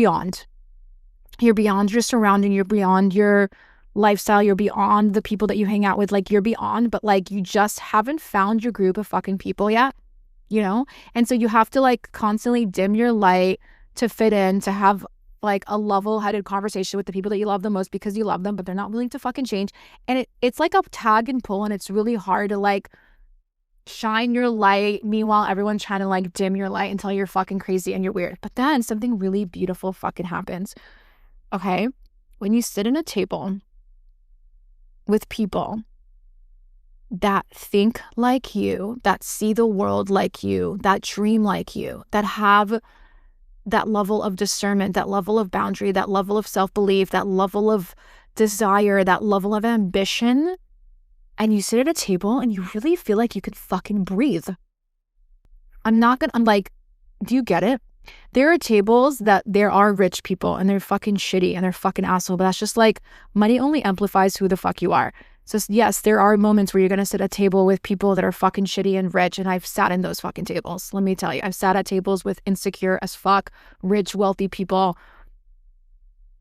surrounding, you're beyond your lifestyle, you're beyond the people that you hang out with, like you're beyond, but like you just haven't found your group of fucking people yet. And so you have to like constantly dim your light to fit in, to have like a level-headed conversation with the people that you love the most because you love them, but they're not willing to fucking change. And it's like a tag and pull, and it's really hard to like shine your light. Meanwhile, everyone's trying to like dim your light until you're fucking crazy and you're weird. But then something really beautiful fucking happens. Okay? When you sit at a table with people that think like you, that see the world like you, that dream like you, that have that level of discernment, that level of boundary, that level of self-belief, that level of desire, that level of ambition, and you sit at a table and you really feel like you could fucking breathe. I'm like, do you get it? There are tables that there are rich people and they're fucking shitty and they're fucking asshole, but that's just like, money only amplifies who the fuck you are. So yes, there are moments where you're going to sit at a table with people that are fucking shitty and rich. And I've sat in those fucking tables. Let me tell you, I've sat at tables with insecure as fuck, rich, wealthy people.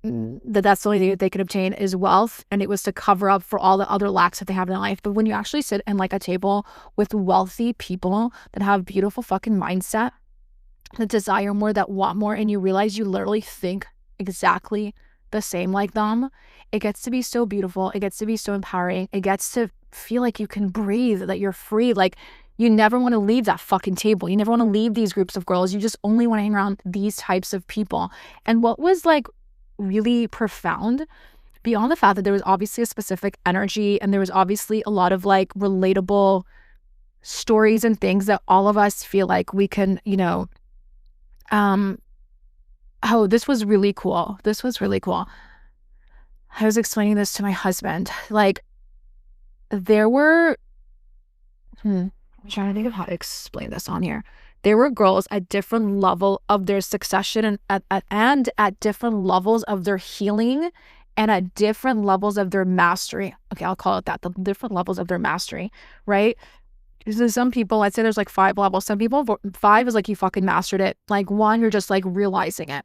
That's the only thing that they could obtain is wealth. And it was to cover up for all the other lacks that they have in life. But when you actually sit in like a table with wealthy people that have beautiful fucking mindset, that desire more, that want more, and you realize you literally think exactly the same like them, it gets to be so beautiful. It gets to be so empowering. It gets to feel like you can breathe, that you're free. Like you never want to leave that fucking table. You never want to leave these groups of girls. You just only want to hang around these types of people. And what was like really profound, beyond the fact that there was obviously a specific energy and there was obviously a lot of like relatable stories and things that all of us feel like we can, oh, this was really cool. I was explaining this to my husband. Like, there were, I'm trying to think of how to explain this on here. There were girls at different level of their succession and at different levels of their healing and at different levels of their mastery. Okay, I'll call it that. The different levels of their mastery, right? So some people, I'd say there's like 5 levels. Some people, 5 is like you fucking mastered it. Like 1, you're just like realizing it.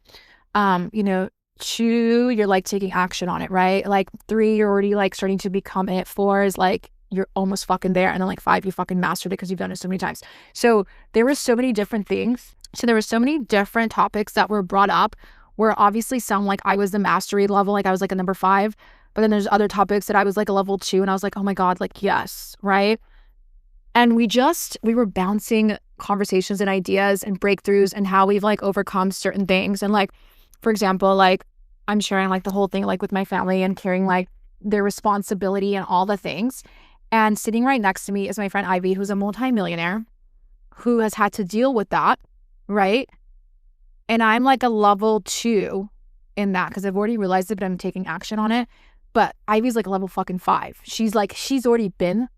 2, you're like taking action on it, right? Like 3, you're already like starting to become it. 4 is like you're almost fucking there. And then like 5, you fucking mastered it because you've done it so many times. So there were so many different things. So there were so many different topics that were brought up where obviously some like I was the mastery level, like I was like a number 5. But then there's other topics that I was like a level 2 and I was like, oh my God, like yes, right? And we were bouncing conversations and ideas and breakthroughs and how we've like overcome certain things. And like, for example, like I'm sharing like the whole thing like with my family and carrying like their responsibility and all the things. And sitting right next to me is my friend Ivy, who's a multi-millionaire, who has had to deal with that, right? And I'm like a level 2 in that because I've already realized it, but I'm taking action on it. But Ivy's like a level fucking 5. She's already been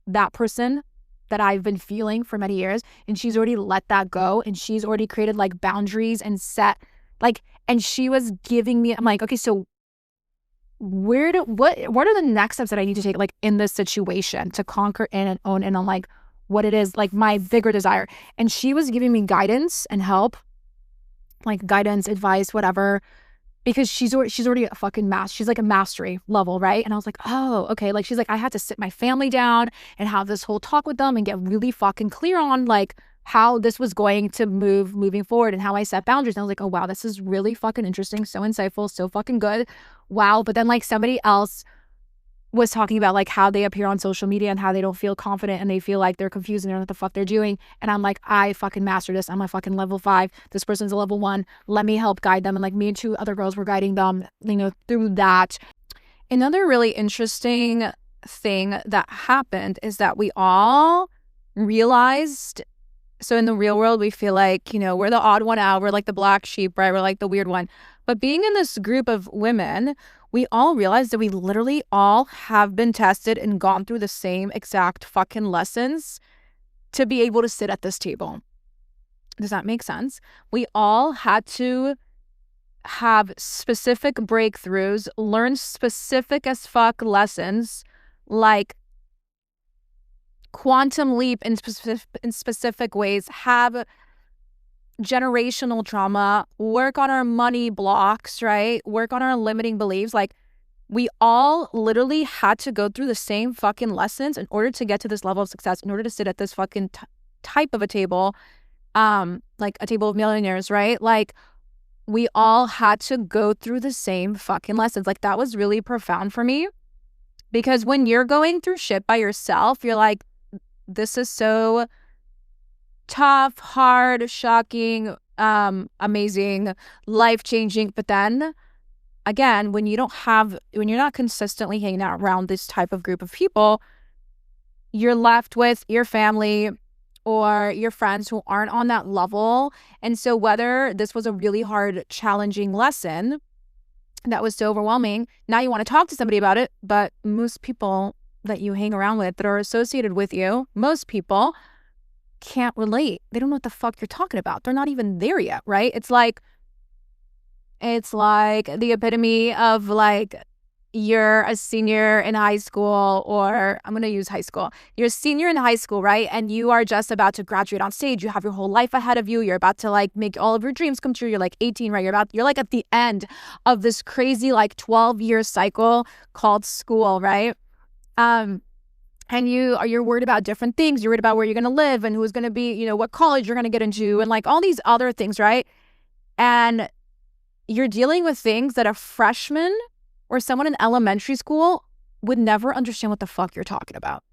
that person that I've been feeling for many years, and she's already let that go, and she's already created like boundaries and set like, and she was giving me, I'm like, okay, so what are the next steps that I need to take like in this situation to conquer in and own in on like what it is, like my bigger desire. And she was giving me guidance and help, like guidance, advice, whatever, because she's already a fucking she's like a mastery level, right? And I was like, oh, okay. Like she's like, I had to sit my family down and have this whole talk with them and get really fucking clear on like how this was going to moving forward and how I set boundaries. And I was like, oh wow, this is really fucking interesting, so insightful, so fucking good. Wow. But then like somebody else was talking about like how they appear on social media and how they don't feel confident and they feel like they're confused and they don't know what the fuck they're doing. And I'm like, I fucking mastered this. I'm a fucking level 5. This person's a level 1. Let me help guide them. And like me and 2 other girls were guiding them, through that. Another really interesting thing that happened is that we all realized, so in the real world, we feel like, we're the odd one out. We're like the black sheep, right? We're like the weird one. But being in this group of women, we all realized that we literally all have been tested and gone through the same exact fucking lessons to be able to sit at this table. Does that make sense? We all had to have specific breakthroughs, learn specific as fuck lessons, like quantum leap in specific ways, have generational trauma, work on our money blocks, right? Work on our limiting beliefs. Like, we all literally had to go through the same fucking lessons in order to get to this level of success, in order to sit at this fucking type of a table, like a table of millionaires, right? Like, we all had to go through the same fucking lessons. Like, that was really profound for me, because when you're going through shit by yourself, you're like, this is so tough, hard, shocking, amazing, life-changing. But then again, when you're not consistently hanging out around this type of group of people, you're left with your family or your friends who aren't on that level. And so whether this was a really hard, challenging lesson that was so overwhelming, now you want to talk to somebody about it, but most people that you hang around with that are associated with you, most people can't relate. They don't know what the fuck you're talking about. They're not even there yet, right? It's like the epitome of like, you're a senior in high school, or I'm going to use high school. You're a senior in high school, right? And you are just about to graduate on stage. You have your whole life ahead of you. You're about to like make all of your dreams come true. You're like 18, right? You're like at the end of this crazy like 12-year cycle called school, right? And you're worried about different things. You're worried about where you're going to live and who's going to be, what college you're going to get into and like all these other things, right? And you're dealing with things that a freshman or someone in elementary school would never understand what the fuck you're talking about.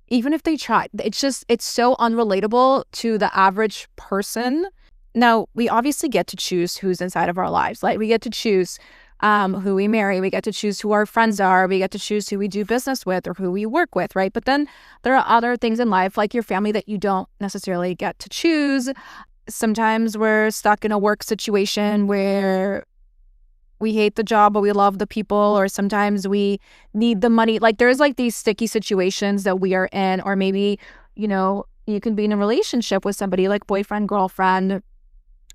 Even if they tried. It's so unrelatable to the average person. Now, we obviously get to choose who's inside of our lives. Like, we get to choose who we marry. We get to choose who our friends are. We get to choose who we do business with or who we work with, right? But then there are other things in life, like your family, that you don't necessarily get to choose. Sometimes we're stuck in a work situation where we hate the job, but we love the people, or sometimes we need the money. Like, there's like these sticky situations that we are in, or maybe, you can be in a relationship with somebody like boyfriend, girlfriend,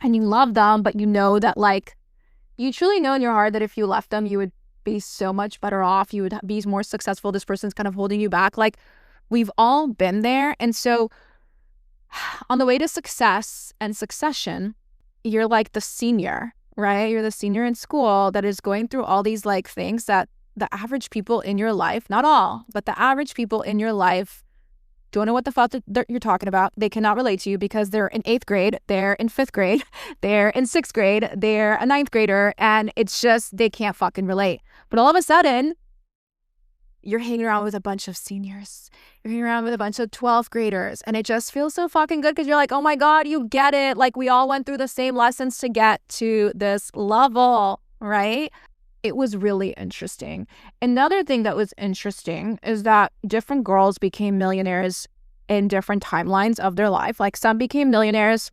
and you love them, but you know that like, you truly know in your heart that if you left them, you would be so much better off. You would be more successful. This person's kind of holding you back. Like, we've all been there. And so on the way to success and succession, you're like the senior, right? You're the senior in school that is going through all these like things that the average people in your life, not all, but the average people in your life don't know what the fuck you're talking about. They cannot relate to you because they're in 8th grade, they're in 5th grade, they're in 6th grade, they're a 9th grader, and it's just, they can't fucking relate. But all of a sudden, you're hanging around with a bunch of seniors. You're hanging around with a bunch of 12th graders. And it just feels so fucking good because you're like, oh my God, you get it. Like, we all went through the same lessons to get to this level, right? It was really interesting. Another thing that was interesting is that different girls became millionaires in different timelines of their life. Like, some became millionaires,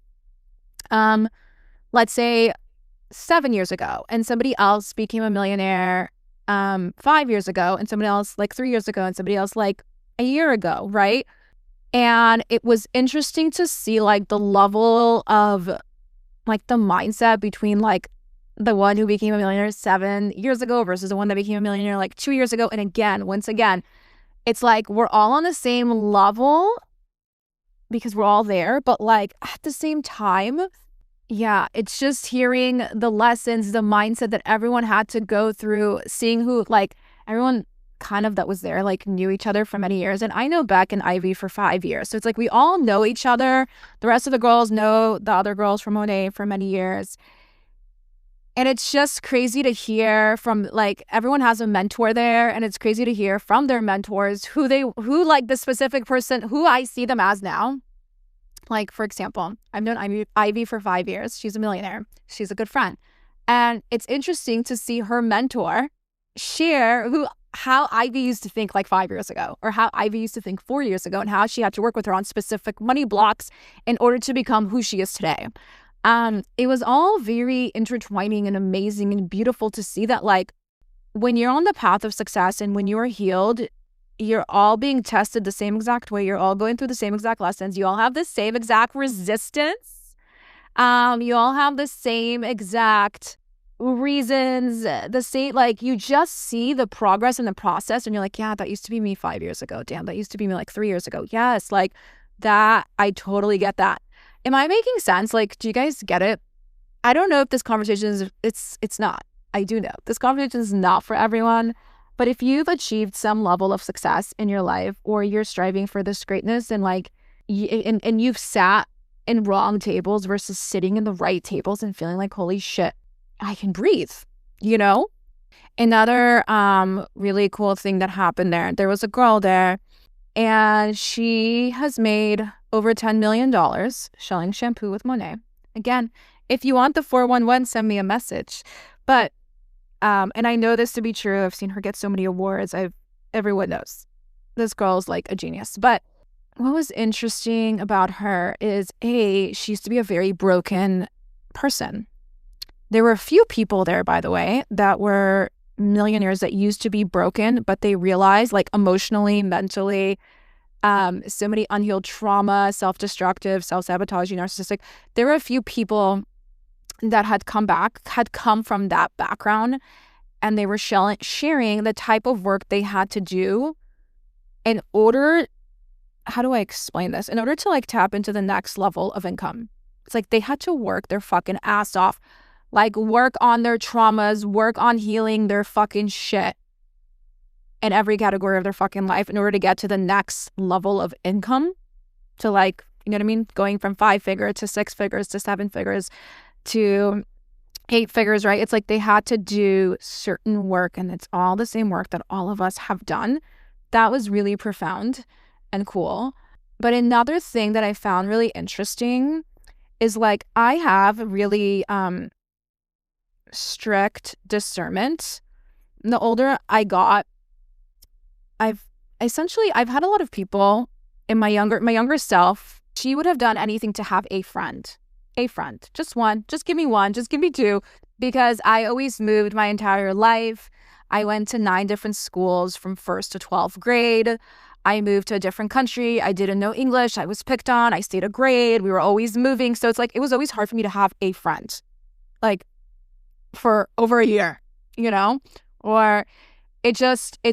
let's say 7 years ago, and somebody else became a millionaire 5 years ago, and somebody else like 3 years ago, and somebody else like a year ago, right? And it was interesting to see like the level of like the mindset between like the one who became a millionaire 7 years ago versus the one that became a millionaire like 2 years ago. And again, once again, it's like we're all on the same level because we're all there, but like at the same time, yeah, it's just hearing the lessons, the mindset that everyone had to go through, seeing who, like, everyone kind of that was there, like, knew each other for many years. And I know Beck and Ivy for 5 years. So it's like we all know each other. The rest of the girls know the other girls from Monet for many years. And it's just crazy to hear from, like, everyone has a mentor there, and it's crazy to hear from their mentors who like the specific person who I see them as now. Like, for example, I've known Ivy for 5 years. She's a millionaire. She's a good friend. And it's interesting to see her mentor share how Ivy used to think like 5 years ago, or how Ivy used to think 4 years ago, and how she had to work with her on specific money blocks in order to become who she is today. It was all very intertwining and amazing and beautiful to see that, like, when you're on the path of success and when you're healed, you're all being tested the same exact way. You're all going through the same exact lessons. You all have the same exact resistance. You all have the same exact reasons, the same, like, you just see the progress in the process and you're like, yeah, that used to be me 5 years ago. Damn, that used to be me like 3 years ago. Yes, like that. I totally get that. Am I making sense? Like, do you guys get it? I don't know if this conversation is, it's not. I do know this conversation is not for everyone. But if you've achieved some level of success in your life, or you're striving for this greatness, and like, and you've sat in wrong tables versus sitting in the right tables and feeling like, holy shit, I can breathe, you know? Another really cool thing that happened there was a girl there, and she has made over $10 million selling shampoo with Monet. Again, if you want the 411, send me a message. But and I know this to be true. I've seen her get so many awards. Everyone knows this girl's like a genius. But what was interesting about her is, she used to be a very broken person. There were a few people there, by the way, that were millionaires that used to be broken, but they realized, like, emotionally, mentally, so many unhealed trauma, self-destructive, self-sabotaging, narcissistic. There were a few people that had come from that background, and they were sharing the type of work they had to do in order, how do I explain this? In order to, like, tap into the next level of income. It's like they had to work their fucking ass off, like, work on their traumas, work on healing their fucking shit in every category of their fucking life in order to get to the next level of income, to, like, you know what I mean? Going from 5 figures to 6 figures to 7 figures to 8 figures, right? It's like they had to do certain work, and it's all the same work that all of us have done. That was really profound and cool. But another thing that I found really interesting is, like, I have really strict discernment. The older I got, I've had a lot of people in my younger self. She would have done anything to have a friend, just one, just give me one, just give me two, because I always moved my entire life. I went to 9 different schools from 1st to 12th grade. I moved to a different country. I didn't know English. I was picked on. I stayed a grade. We were always moving. So it's like, it was always hard for me to have a friend, like, for over a year, you know? Or it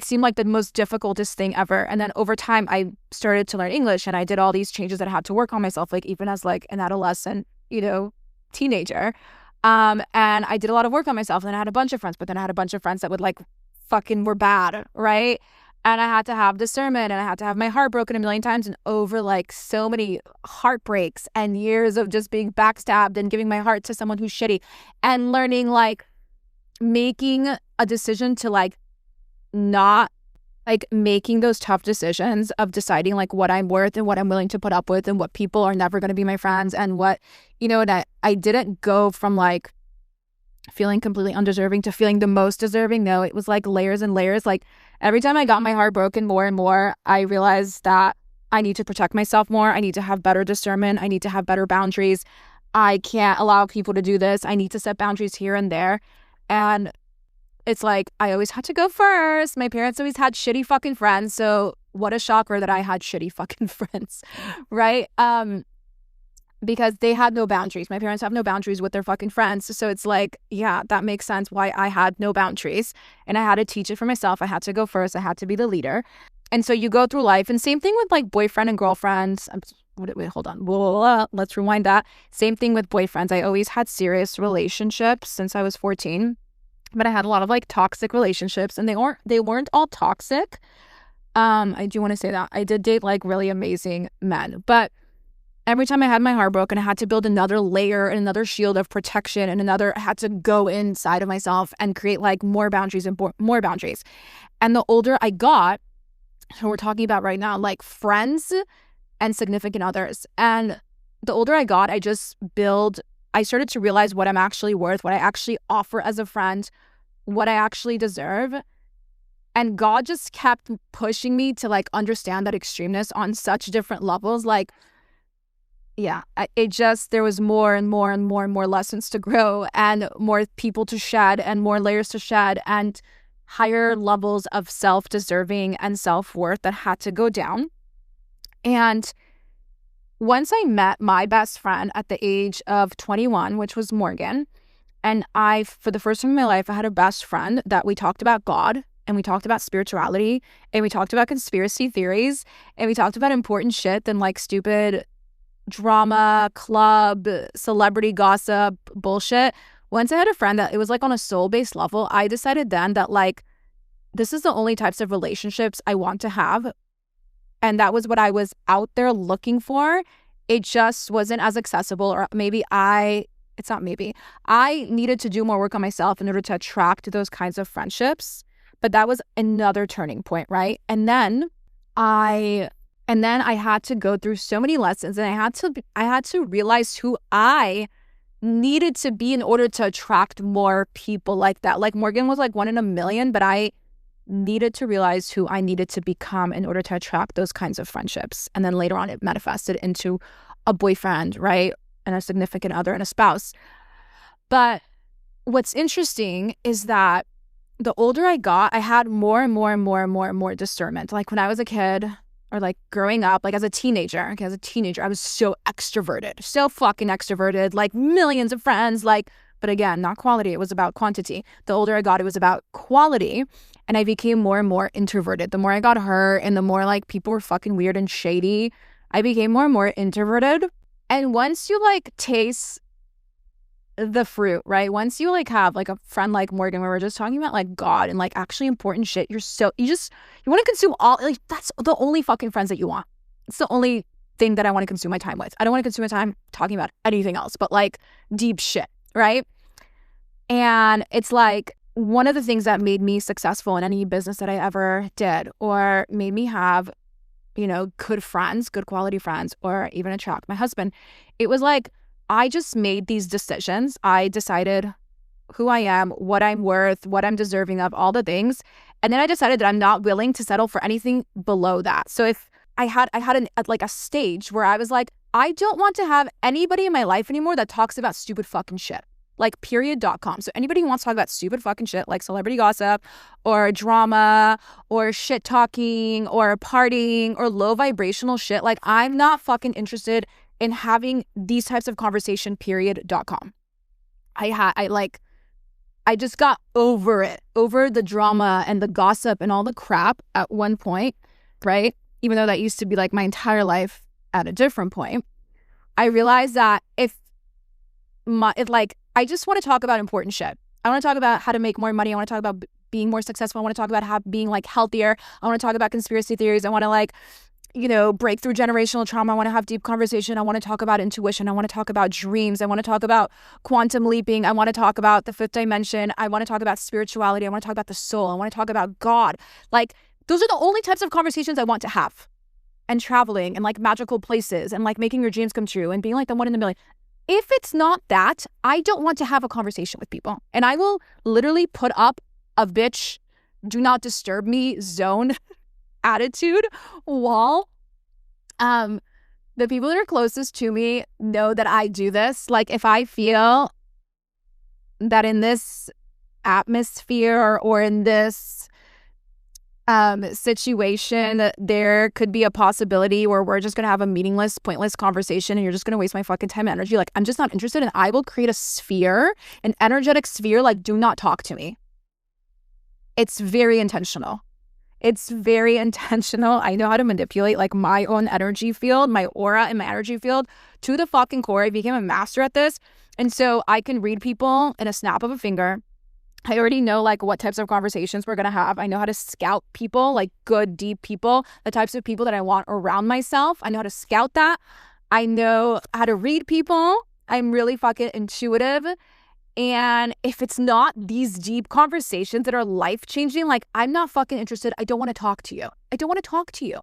seemed like the most difficultest thing ever. And then over time, I started to learn English, and I did all these changes that I had to work on myself, like, even as, like, an adolescent, you know, teenager. And I did a lot of work on myself, and I had a bunch of friends, but then I had a bunch of friends that would, like, fucking were bad, right? And I had to have discernment, and I had to have my heart broken a million times, and over, like, so many heartbreaks and years of just being backstabbed and giving my heart to someone who's shitty, and learning, like, making a decision to, like, not, like, making those tough decisions of deciding, like, what I'm worth and what I'm willing to put up with, and what people are never going to be my friends, and what, you know, and I didn't go from, like, feeling completely undeserving to feeling the most deserving. No, it was like layers and layers. Like, every time I got my heart broken more and more, I realized that I need to protect myself more. I need to have better discernment. I need to have better boundaries. I can't allow people to do this. I need to set boundaries here and there. And it's like, I always had to go first. My parents always had shitty fucking friends. So what a shocker that I had shitty fucking friends, right? Because they had no boundaries. My parents have no boundaries with their fucking friends. So it's like, yeah, that makes sense why I had no boundaries. And I had to teach it for myself. I had to go first. I had to be the leader. And so you go through life. And same thing with, like, boyfriend and girlfriends. Wait, hold on. Let's rewind that. Same thing with boyfriends. I always had serious relationships since I was 14. But I had a lot of, like, toxic relationships. And they weren't all toxic. I do want to say that. I did date, like, really amazing men. But every time I had my heart broken, I had to build another layer and another shield of protection and I had to go inside of myself and create like more boundaries and more boundaries. And the older I got, so we're talking about right now, like friends and significant others. And the older I got, I started to realize what I'm actually worth, what I actually offer as a friend, what I actually deserve. And God just kept pushing me to like understand that extremeness on such different levels. Like, yeah, there was more and more and more and more lessons to grow and more people to shed and more layers to shed and higher levels of self-deserving and self-worth that had to go down. And once I met my best friend at the age of 21, which was Morgan, and for the first time in my life, I had a best friend that we talked about God and we talked about spirituality and we talked about conspiracy theories and we talked about important shit than like stupid drama, club, celebrity gossip, bullshit. Once I had a friend that it was like on a soul-based level, I decided then that like, this is the only types of relationships I want to have. And that was what I was out there looking for. It just wasn't as accessible, or I needed to do more work on myself in order to attract those kinds of friendships. But that was another turning point, right? And then I had to go through so many lessons, and I had to realize who I needed to be in order to attract more people like that. Like Morgan was like 1 in a million, but I needed to realize who I needed to become in order to attract those kinds of friendships. And then later on, it manifested into a boyfriend, right? And a significant other and a spouse. But what's interesting is that the older I got, I had more and more and more and more and more discernment. Like when I was a kid, or like growing up, like as a teenager, I was so extroverted, so fucking extroverted, like millions of friends, like, but again, not quality, it was about quantity. The older I got, it was about quality, and I became more and more introverted. The more I got hurt and the more like people were fucking weird and shady, I became more and more introverted. And once you like taste the fruit, right? Once you like have like a friend like Morgan where we're just talking about like God and like actually important shit, you want to consume all, like that's the only fucking friends that you want. It's the only thing that I want to consume my time with. I don't want to consume my time talking about anything else but like deep shit, right? And it's like one of the things that made me successful in any business that I ever did, or made me have, good friends, good quality friends, or even attract my husband. It was like, I just made these decisions. I decided who I am, what I'm worth, what I'm deserving of, all the things. And then I decided that I'm not willing to settle for anything below that. So if I had a stage where I was like, I don't want to have anybody in my life anymore that talks about stupid fucking shit. Like period.com. So anybody who wants to talk about stupid fucking shit like celebrity gossip or drama or shit talking or partying or low vibrational shit, like I'm not fucking interested in having these types of conversation, period.com. I just got over the drama and the gossip and all the crap at one point, right? Even though that used to be like my entire life at a different point. I realized that I just want to talk about important shit. I want to talk about how to make more money. I want to talk about being more successful. I want to talk about being like healthier. I want to talk about conspiracy theories. I want to like, break through generational trauma. I want to have deep conversation. I want to talk about intuition. I want to talk about dreams. I want to talk about quantum leaping. I want to talk about the fifth dimension. I want to talk about spirituality. I want to talk about the soul. I want to talk about God. Like, those are the only types of conversations I want to have. And traveling and like magical places and like making your dreams come true and being like the 1 in a million. If it's not that, I don't want to have a conversation with people. And I will literally put up a bitch, do not disturb me zone attitude wall. The people that are closest to me know that I do this. Like if I feel that in this atmosphere or in this situation, there could be a possibility where we're just going to have a meaningless, pointless conversation and you're just going to waste my fucking time and energy. Like I'm just not interested, and I will create a sphere, an energetic sphere, like do not talk to me. It's very intentional. I know how to manipulate like my own energy field, my aura and my energy field to the fucking core. I became a master at this. And so I can read people in a snap of a finger. I already know like what types of conversations we're going to have. I know how to scout people, like good, deep people, the types of people that I want around myself. I know how to scout that. I know how to read people. I'm really fucking intuitive. And if it's not these deep conversations that are life-changing, like, I'm not fucking interested. I don't want to talk to you. I don't want to talk to you.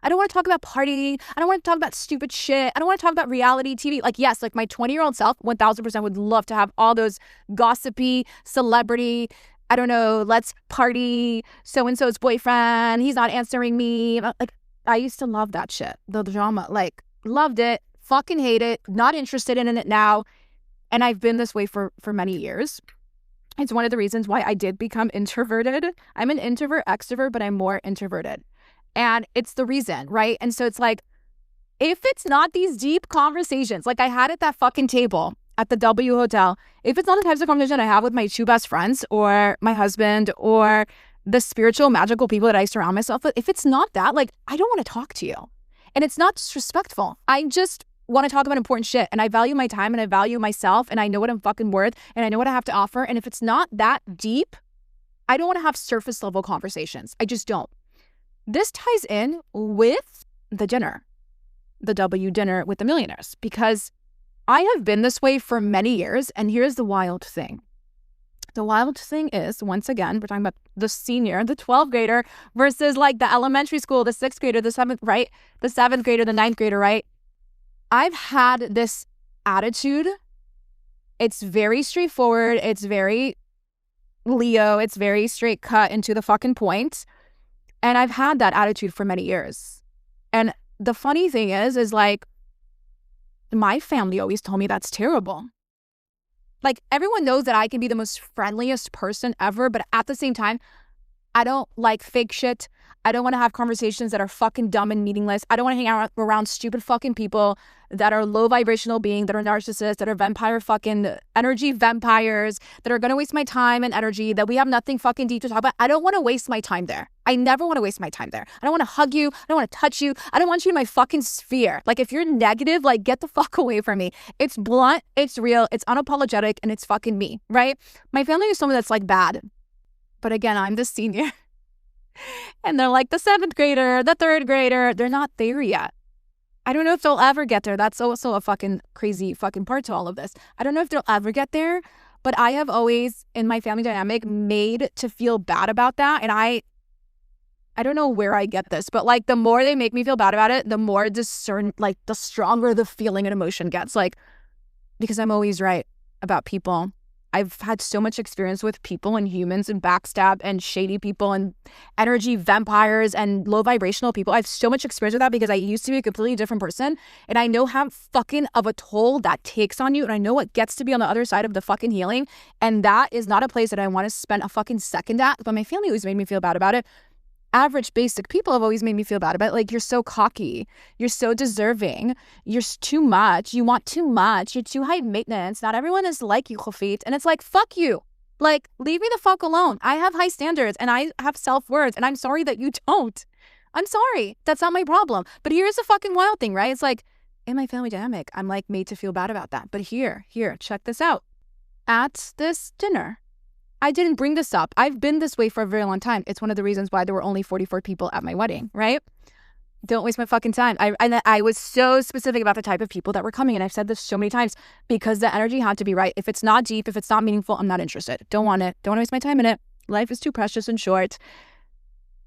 I don't want to talk about partying. I don't want to talk about stupid shit. I don't want to talk about reality TV. Like, yes, like my 20-year-old self, 1000% would love to have all those gossipy, celebrity, I don't know, let's party, so-and-so's boyfriend, he's not answering me. Like, I used to love that shit, the drama. Like, loved it, fucking hate it, not interested in it now. And I've been this way for many years. It's one of the reasons why I did become introverted. I'm an introvert extrovert, but I'm more introverted. And it's the reason, right? And so it's like, if it's not these deep conversations, like I had at that fucking table at the W Hotel, if it's not the types of conversation I have with my two best friends or my husband or the spiritual, magical people that I surround myself with, if it's not that, like, I don't want to talk to you. And it's not disrespectful. I just want to talk about important shit. And I value my time and I value myself and I know what I'm fucking worth and I know what I have to offer. And if it's not that deep, I don't want to have surface level conversations. I just don't. This ties in with the dinner, the W dinner with the millionaires, because I have been this way for many years. And here's the wild thing. The wild thing is, once again, we're talking about the senior, the 12th grader versus like the elementary school, the 6th grader, the 7th, right? The 7th grader, the 9th grader, right? I've had this attitude. It's very straightforward. It's very Leo. It's very straight cut into the fucking point. And I've had that attitude for many years. And the funny thing is like, my family always told me that's terrible. Like, everyone knows that I can be the most friendliest person ever, but at the same time, I don't like fake shit. I don't want to have conversations that are fucking dumb and meaningless. I don't want to hang out around stupid fucking people that are low vibrational beings, that are narcissists, that are vampire fucking energy vampires, that are going to waste my time and energy, that we have nothing fucking deep to talk about. I don't want to waste my time there. I never want to waste my time there. I don't want to hug you. I don't want to touch you. I don't want you in my fucking sphere. Like, if you're negative, like, get the fuck away from me. It's blunt, it's real, it's unapologetic, and it's fucking me, right? My family is someone that's like bad. But again, I'm the senior. And they're like the 7th grader, the 3rd grader. They're not there yet. I don't know if they'll ever get there. That's also a fucking crazy fucking part to all of this. I don't know if they'll ever get there, but I have always, in my family dynamic, made to feel bad about that. And I don't know where I get this, but like, the more they make me feel bad about it, the more like the stronger the feeling and emotion gets. Like, because I'm always right about people. I've had so much experience with people and humans and backstab and shady people and energy vampires and low vibrational people. I have so much experience with that because I used to be a completely different person. And I know how fucking of a toll that takes on you. And I know what gets to be on the other side of the fucking healing. And that is not a place that I want to spend a fucking second at. But my family always made me feel bad about it. Average basic people have always made me feel bad about it. Like, you're so cocky. You're so deserving. You're too much. You want too much. You're too high maintenance. Not everyone is like you, Khofit. And it's like, fuck you. Like, leave me the fuck alone. I have high standards and I have self-worth and I'm sorry that you don't. I'm sorry. That's not my problem. But here's the fucking wild thing, right? It's like, in my family dynamic, I'm like made to feel bad about that. But here, check this out. At this dinner, I didn't bring this up. I've been this way for a very long time. It's one of the reasons why there were only 44 people at my wedding, right? Don't waste my fucking time. I was so specific about the type of people that were coming. And I've said this so many times because the energy had to be right. If it's not deep, if it's not meaningful, I'm not interested. Don't want it. Don't want to waste my time in it. Life is too precious and short.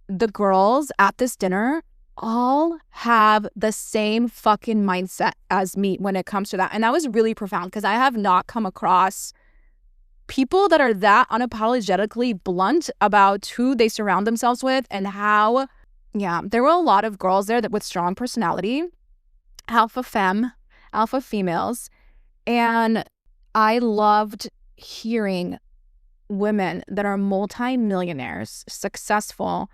The girls at this dinner all have the same fucking mindset as me when it comes to that. And that was really profound because I have not come across people that are that unapologetically blunt about who they surround themselves with and how, there were a lot of girls there that with strong personality, alpha females. And I loved hearing women that are multi-millionaires, successful,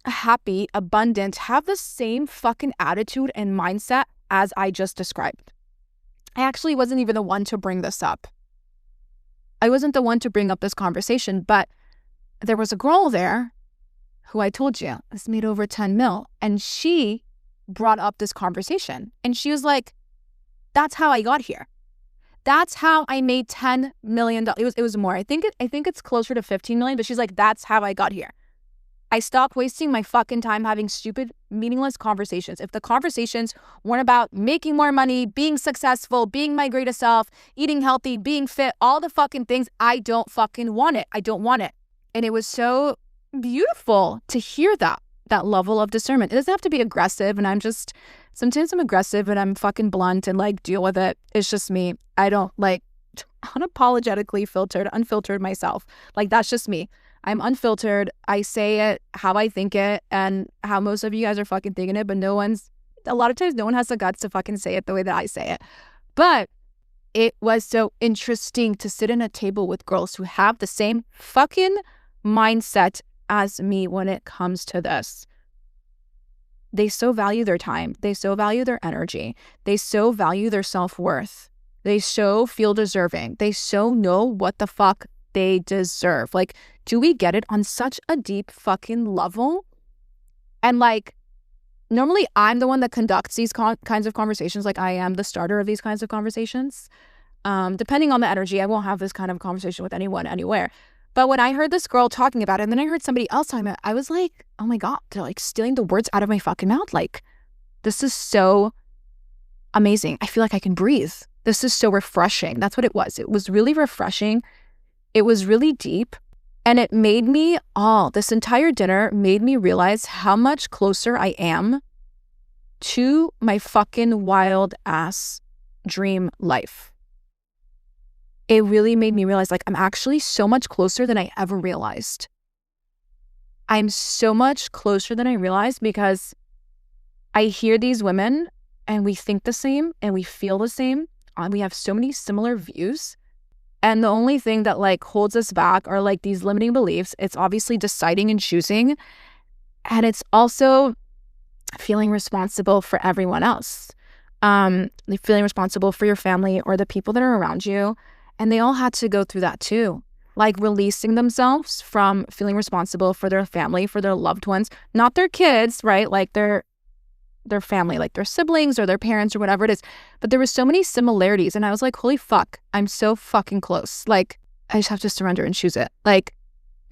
happy, abundant, have the same fucking attitude and mindset as I just described. I actually wasn't even the one to bring this up. I wasn't the one to bring up this conversation, but there was a girl there who I told you has made over 10 mil. And she brought up this conversation. And she was like, that's how I got here. That's how I made $10 million. It was more. I think it's closer to 15 million, but she's like, that's how I got here. I stopped wasting my fucking time having stupid, meaningless conversations. If the conversations weren't about making more money, being successful, being my greatest self, eating healthy, being fit, all the fucking things, I don't fucking want it. I don't want it. And it was so beautiful to hear that level of discernment. It doesn't have to be aggressive. And sometimes I'm aggressive and I'm fucking blunt and like deal with it. It's just me. I don't like unapologetically unfiltered myself. Like that's just me. I'm unfiltered. I say it how I think it and how most of you guys are fucking thinking it, but a lot of times no one has the guts to fucking say it the way that I say it. But it was so interesting to sit in a table with girls who have the same fucking mindset as me when it comes to this. They so value their time. They so value their energy. They so value their self-worth. They so feel deserving. They so know what the fuck they deserve. Like, do we get it on such a deep fucking level? And like, normally I'm the one that conducts these kinds of conversations. Like I am the starter of these kinds of conversations. Depending on the energy, I won't have this kind of conversation with anyone anywhere. But when I heard this girl talking about it, and then I heard somebody else talking about it, I was like, oh my God, they're like stealing the words out of my fucking mouth. Like, this is so amazing. I feel like I can breathe. This is so refreshing. That's what it was. It was really refreshing. It was really deep. And it made me, this entire dinner made me realize how much closer I am to my fucking wild ass dream life. It really made me realize like I'm actually so much closer than I ever realized. I'm so much closer than I realized because I hear these women and we think the same and we feel the same. We have so many similar views. And the only thing that like holds us back are like these limiting beliefs. It's obviously deciding and choosing. And it's also feeling responsible for everyone else. Feeling responsible for your family or the people that are around you. And they all had to go through that too. Like releasing themselves from feeling responsible for their family, for their loved ones, not their kids, right? Like their family, like their siblings or their parents or whatever it is. But there were so many similarities. And I was like, holy fuck, I'm so fucking close. Like, I just have to surrender and choose it. Like,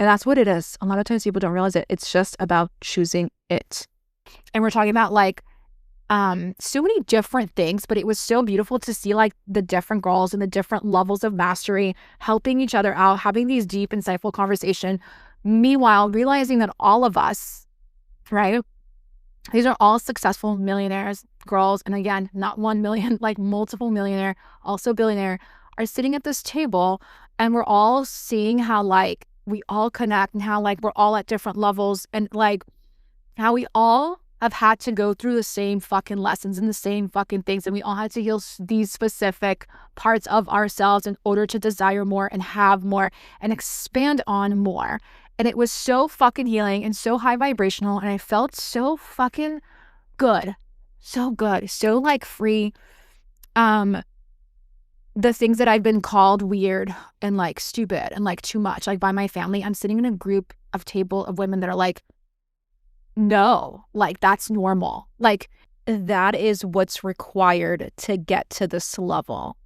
and that's what it is. A lot of times people don't realize it. It's just about choosing it. And we're talking about like, so many different things, but it was so beautiful to see like the different girls and the different levels of mastery, helping each other out, having these deep, insightful conversation. Meanwhile, realizing that all of us, right? These are all successful millionaires, girls, and again, not 1 million, like multiple millionaire, also billionaire, are sitting at this table and we're all seeing how like we all connect and how like we're all at different levels and like how we all have had to go through the same fucking lessons and the same fucking things. And we all had to heal these specific parts of ourselves in order to desire more and have more and expand on more. And it was so fucking healing and so high vibrational. And I felt so fucking good. So good. So like free. The things that I've been called weird and like stupid and like too much, like by my family, I'm sitting in a group of women that are like, no, like that's normal. Like that is what's required to get to this level.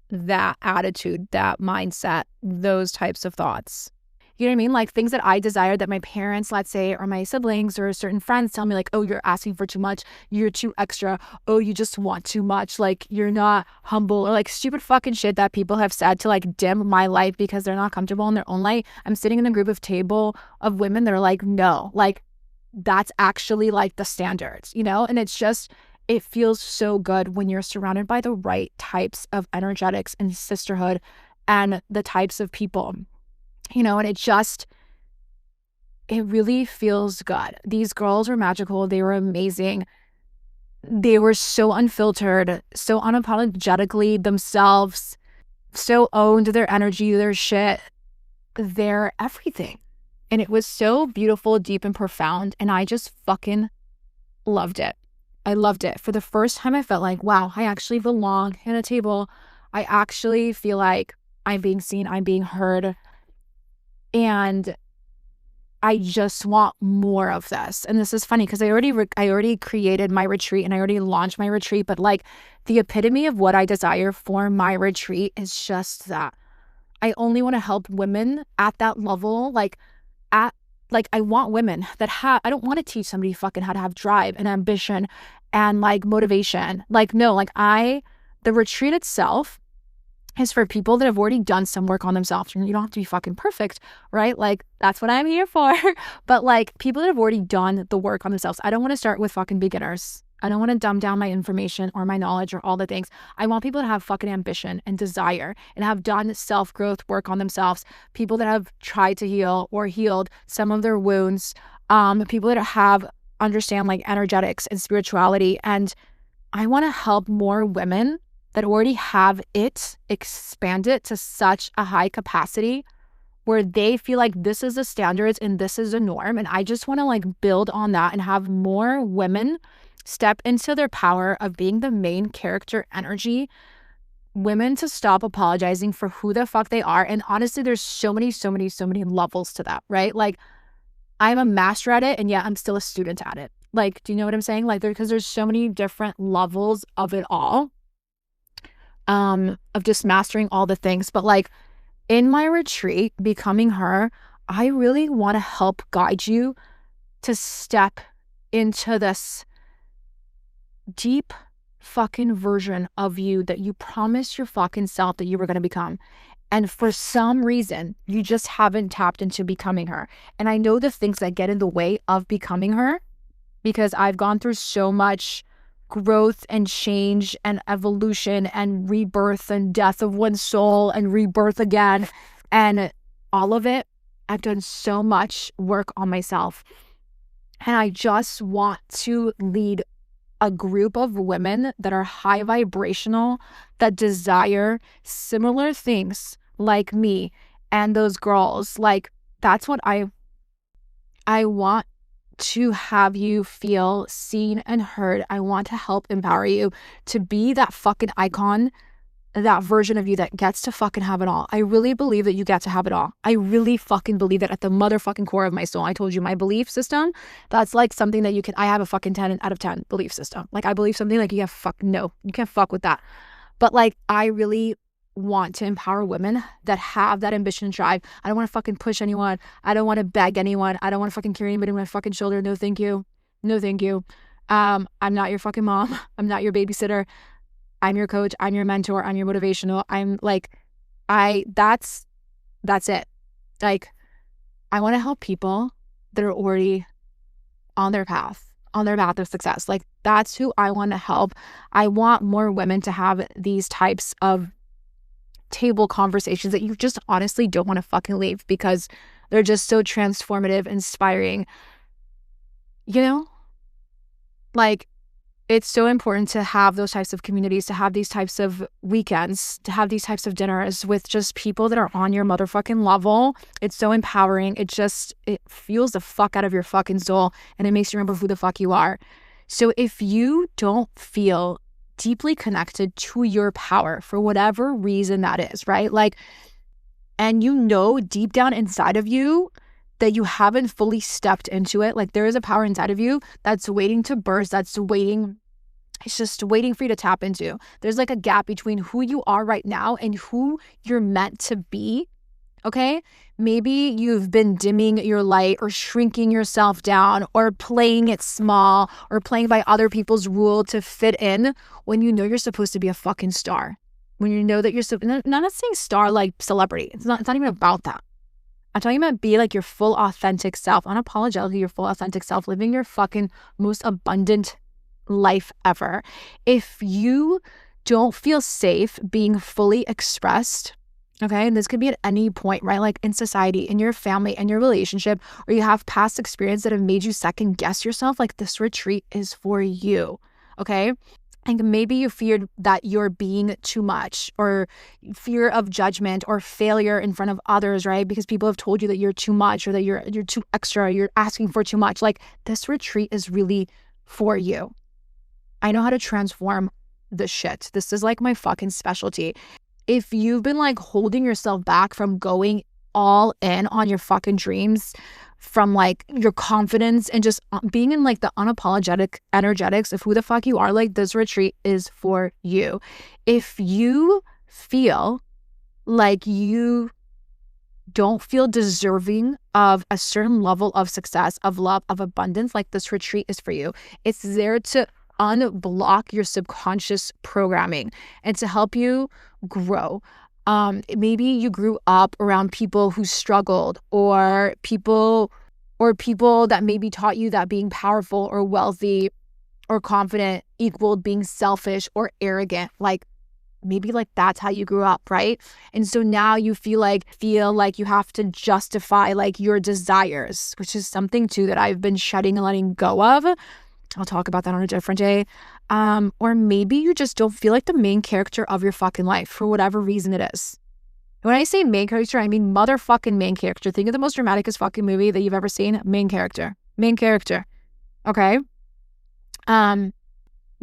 That attitude, that mindset, those types of thoughts. You know what I mean? Like things that I desire that my parents, let's say, or my siblings or certain friends tell me like, oh, you're asking for too much. You're too extra. Oh, you just want too much. Like you're not humble or like stupid fucking shit that people have said to like dim my life because they're not comfortable in their own light. I'm sitting in a group of women that are like, no, like that's actually like the standards, you know? And it's just, it feels so good when you're surrounded by the right types of energetics and sisterhood and the types of people, you know, and it really feels good. These girls were magical. They were amazing. They were so unfiltered, so unapologetically themselves, so owned their energy, their shit, their everything. And it was so beautiful, deep, and profound. And I just fucking loved it. I loved it. For the first time, I felt like, wow, I actually belong at a table. I actually feel like I'm being seen, I'm being heard. And I just want more of this. And this is funny because I already created my retreat and I already launched my retreat. But like the epitome of what I desire for my retreat is just that. I only want to help women at that level, like at like, I want women that I don't want to teach somebody fucking how to have drive and ambition and like motivation. Like, no, like the retreat itself is for people that have already done some work on themselves. You don't have to be fucking perfect, right? Like, that's what I'm here for. But like, people that have already done the work on themselves. I don't want to start with fucking beginners. I don't want to dumb down my information or my knowledge or all the things. I want people to have fucking ambition and desire and have done self-growth work on themselves. People that have tried to heal or healed some of their wounds. People that have understand like energetics and spirituality. And I want to help more women that already have it, expand it to such a high capacity where they feel like this is the standards and this is the norm. And I just want to like build on that and have more women step into their power of being the main character energy. Women to stop apologizing for who the fuck they are. And honestly, there's so many levels to that, right? Like, I'm a master at it and yet I'm still a student at it. Like, do you know what I'm saying? Like, because there's so many different levels of it all. Of just mastering all the things. But like in my retreat, Becoming Her, I really want to help guide you to step into this deep fucking version of you that you promised your fucking self that you were going to become. And for some reason, you just haven't tapped into becoming her. And I know the things that get in the way of becoming her because I've gone through so much growth and change and evolution and rebirth and death of one's soul and rebirth again. And all of it, I've done so much work on myself. And I just want to lead a group of women that are high vibrational, that desire similar things like me and those girls. Like, that's what I want to have you feel seen and heard. I want to help empower you to be that fucking icon, that version of you that gets to fucking have it all. I really believe that you get to have it all. I really fucking believe that at the motherfucking core of my soul. I told you my belief system, that's like something that I have a fucking 10 out of 10 belief system. Like, I believe something like you can't fuck with that. But like, I really want to empower women that have that ambition and drive. I don't want to fucking push anyone. I don't want to beg anyone. I don't want to fucking carry anybody on my fucking shoulder. No, thank you. No, thank you. I'm not your fucking mom. I'm not your babysitter. I'm your coach. I'm your mentor. I'm your motivational. I'm like, that's it. Like, I want to help people that are already on their path of success. Like, that's who I want to help. I want more women to have these types of table conversations that you just honestly don't want to fucking leave because they're just so transformative, inspiring. You know, like, it's so important to have those types of communities, to have these types of weekends, to have these types of dinners with just people that are on your motherfucking level. It's so empowering. It fuels the fuck out of your fucking soul and it makes you remember who the fuck you are. So if you don't feel deeply connected to your power for whatever reason that is, right? Like, and you know deep down inside of you that you haven't fully stepped into it. Like, there is a power inside of you that's waiting to burst, it's just waiting for you to tap into. There's like a gap between who you are right now and who you're meant to be. Okay? Maybe you've been dimming your light or shrinking yourself down or playing it small or playing by other people's rule to fit in when you know you're supposed to be a fucking star. When you know that you're not saying star like celebrity. It's not even about that. I'm talking about be like your full authentic self, unapologetically your full authentic self, living your fucking most abundant life ever. If you don't feel safe being fully expressed, okay, and this could be at any point, right? Like in society, in your family, in your relationship, or you have past experience that have made you second guess yourself, like this retreat is for you, okay? And maybe you feared that you're being too much, or fear of judgment or failure in front of others, right? Because people have told you that you're too much or that you're too extra, you're asking for too much. Like, this retreat is really for you. I know how to transform the shit. This is like my fucking specialty. If you've been like holding yourself back from going all in on your fucking dreams, from like your confidence and just being in like the unapologetic energetics of who the fuck you are, like this retreat is for you. If you feel like you don't feel deserving of a certain level of success, of love, of abundance, like this retreat is for you. It's there to unblock your subconscious programming and to help you grow. Maybe you grew up around people who struggled, or people that maybe taught you that being powerful or wealthy or confident equaled being selfish or arrogant. Like, maybe like that's how you grew up, right? And so now you feel like you have to justify like your desires, which is something too that I've been shedding and letting go of. I'll talk about that on a different day. Or maybe you just don't feel like the main character of your fucking life for whatever reason it is. When I say main character, I mean motherfucking main character. Think of the most dramaticest fucking movie that you've ever seen. Main character. Okay?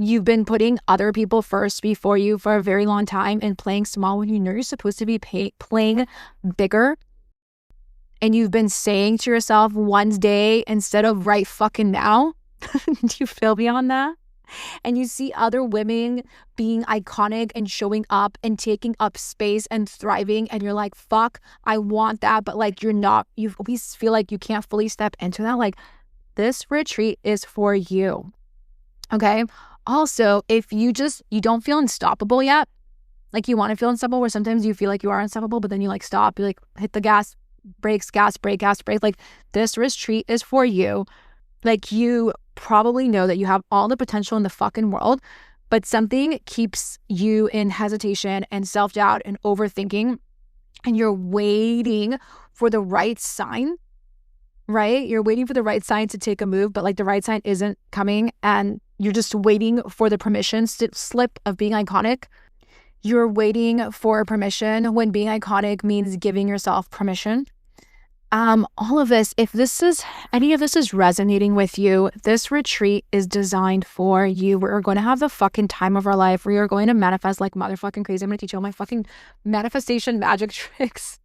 You've been putting other people first before you for a very long time and playing small when you know you're supposed to be playing bigger. And you've been saying to yourself one day instead of right fucking now. Do you feel me on that? And you see other women being iconic and showing up and taking up space and thriving. And you're like, fuck, I want that. But like, you're not, you always feel like you can't fully step into that. Like, this retreat is for you. Okay. Also, if you don't feel unstoppable yet, like you want to feel unstoppable, where sometimes you feel like you are unstoppable, but then you like stop, you like hit the gas, brakes, gas, brake, gas, brake. Like, this retreat is for you. Like, you probably know that you have all the potential in the fucking world, but something keeps you in hesitation and self-doubt and overthinking, and you're waiting for the right sign, right? You're waiting for the right sign to take a move, but like the right sign isn't coming, and you're just waiting for the permission slip of being iconic. You're waiting for permission when being iconic means giving yourself permission. All of this, if any of this is resonating with you, this retreat is designed for you. We're going to have the fucking time of our life. We are going to manifest like motherfucking crazy. I'm going to teach you all my fucking manifestation magic tricks.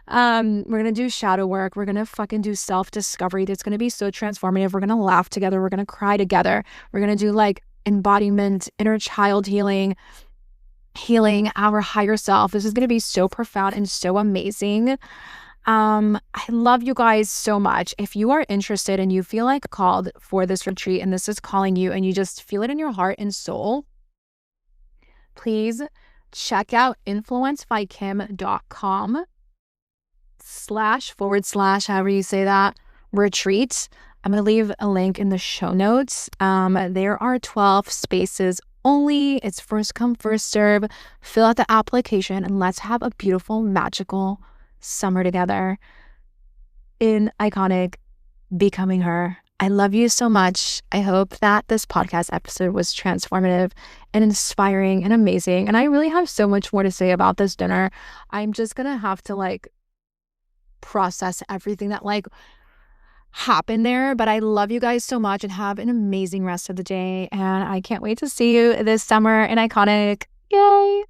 We're going to do shadow work. We're going to fucking do self-discovery. It's going to be so transformative. We're going to laugh together. We're going to cry together. We're going to do like embodiment, inner child healing our higher self. This is going to be so profound and so amazing. I love you guys so much. If you are interested and you feel like called for this retreat and this is calling you and you just feel it in your heart and soul, please check out influencedbykim.com/ however you say that, retreat. I'm going to leave a link in the show notes. There are 12 spaces only. It's first come, first serve. Fill out the application and let's have a beautiful, magical summer together in iconic becoming her. I love you so much. I hope that this podcast episode was transformative and inspiring and amazing. And I really have so much more to say about this dinner. I'm just going to have to like process everything that like happened there. But I love you guys so much and have an amazing rest of the day. And I can't wait to see you this summer in Iconic. Yay!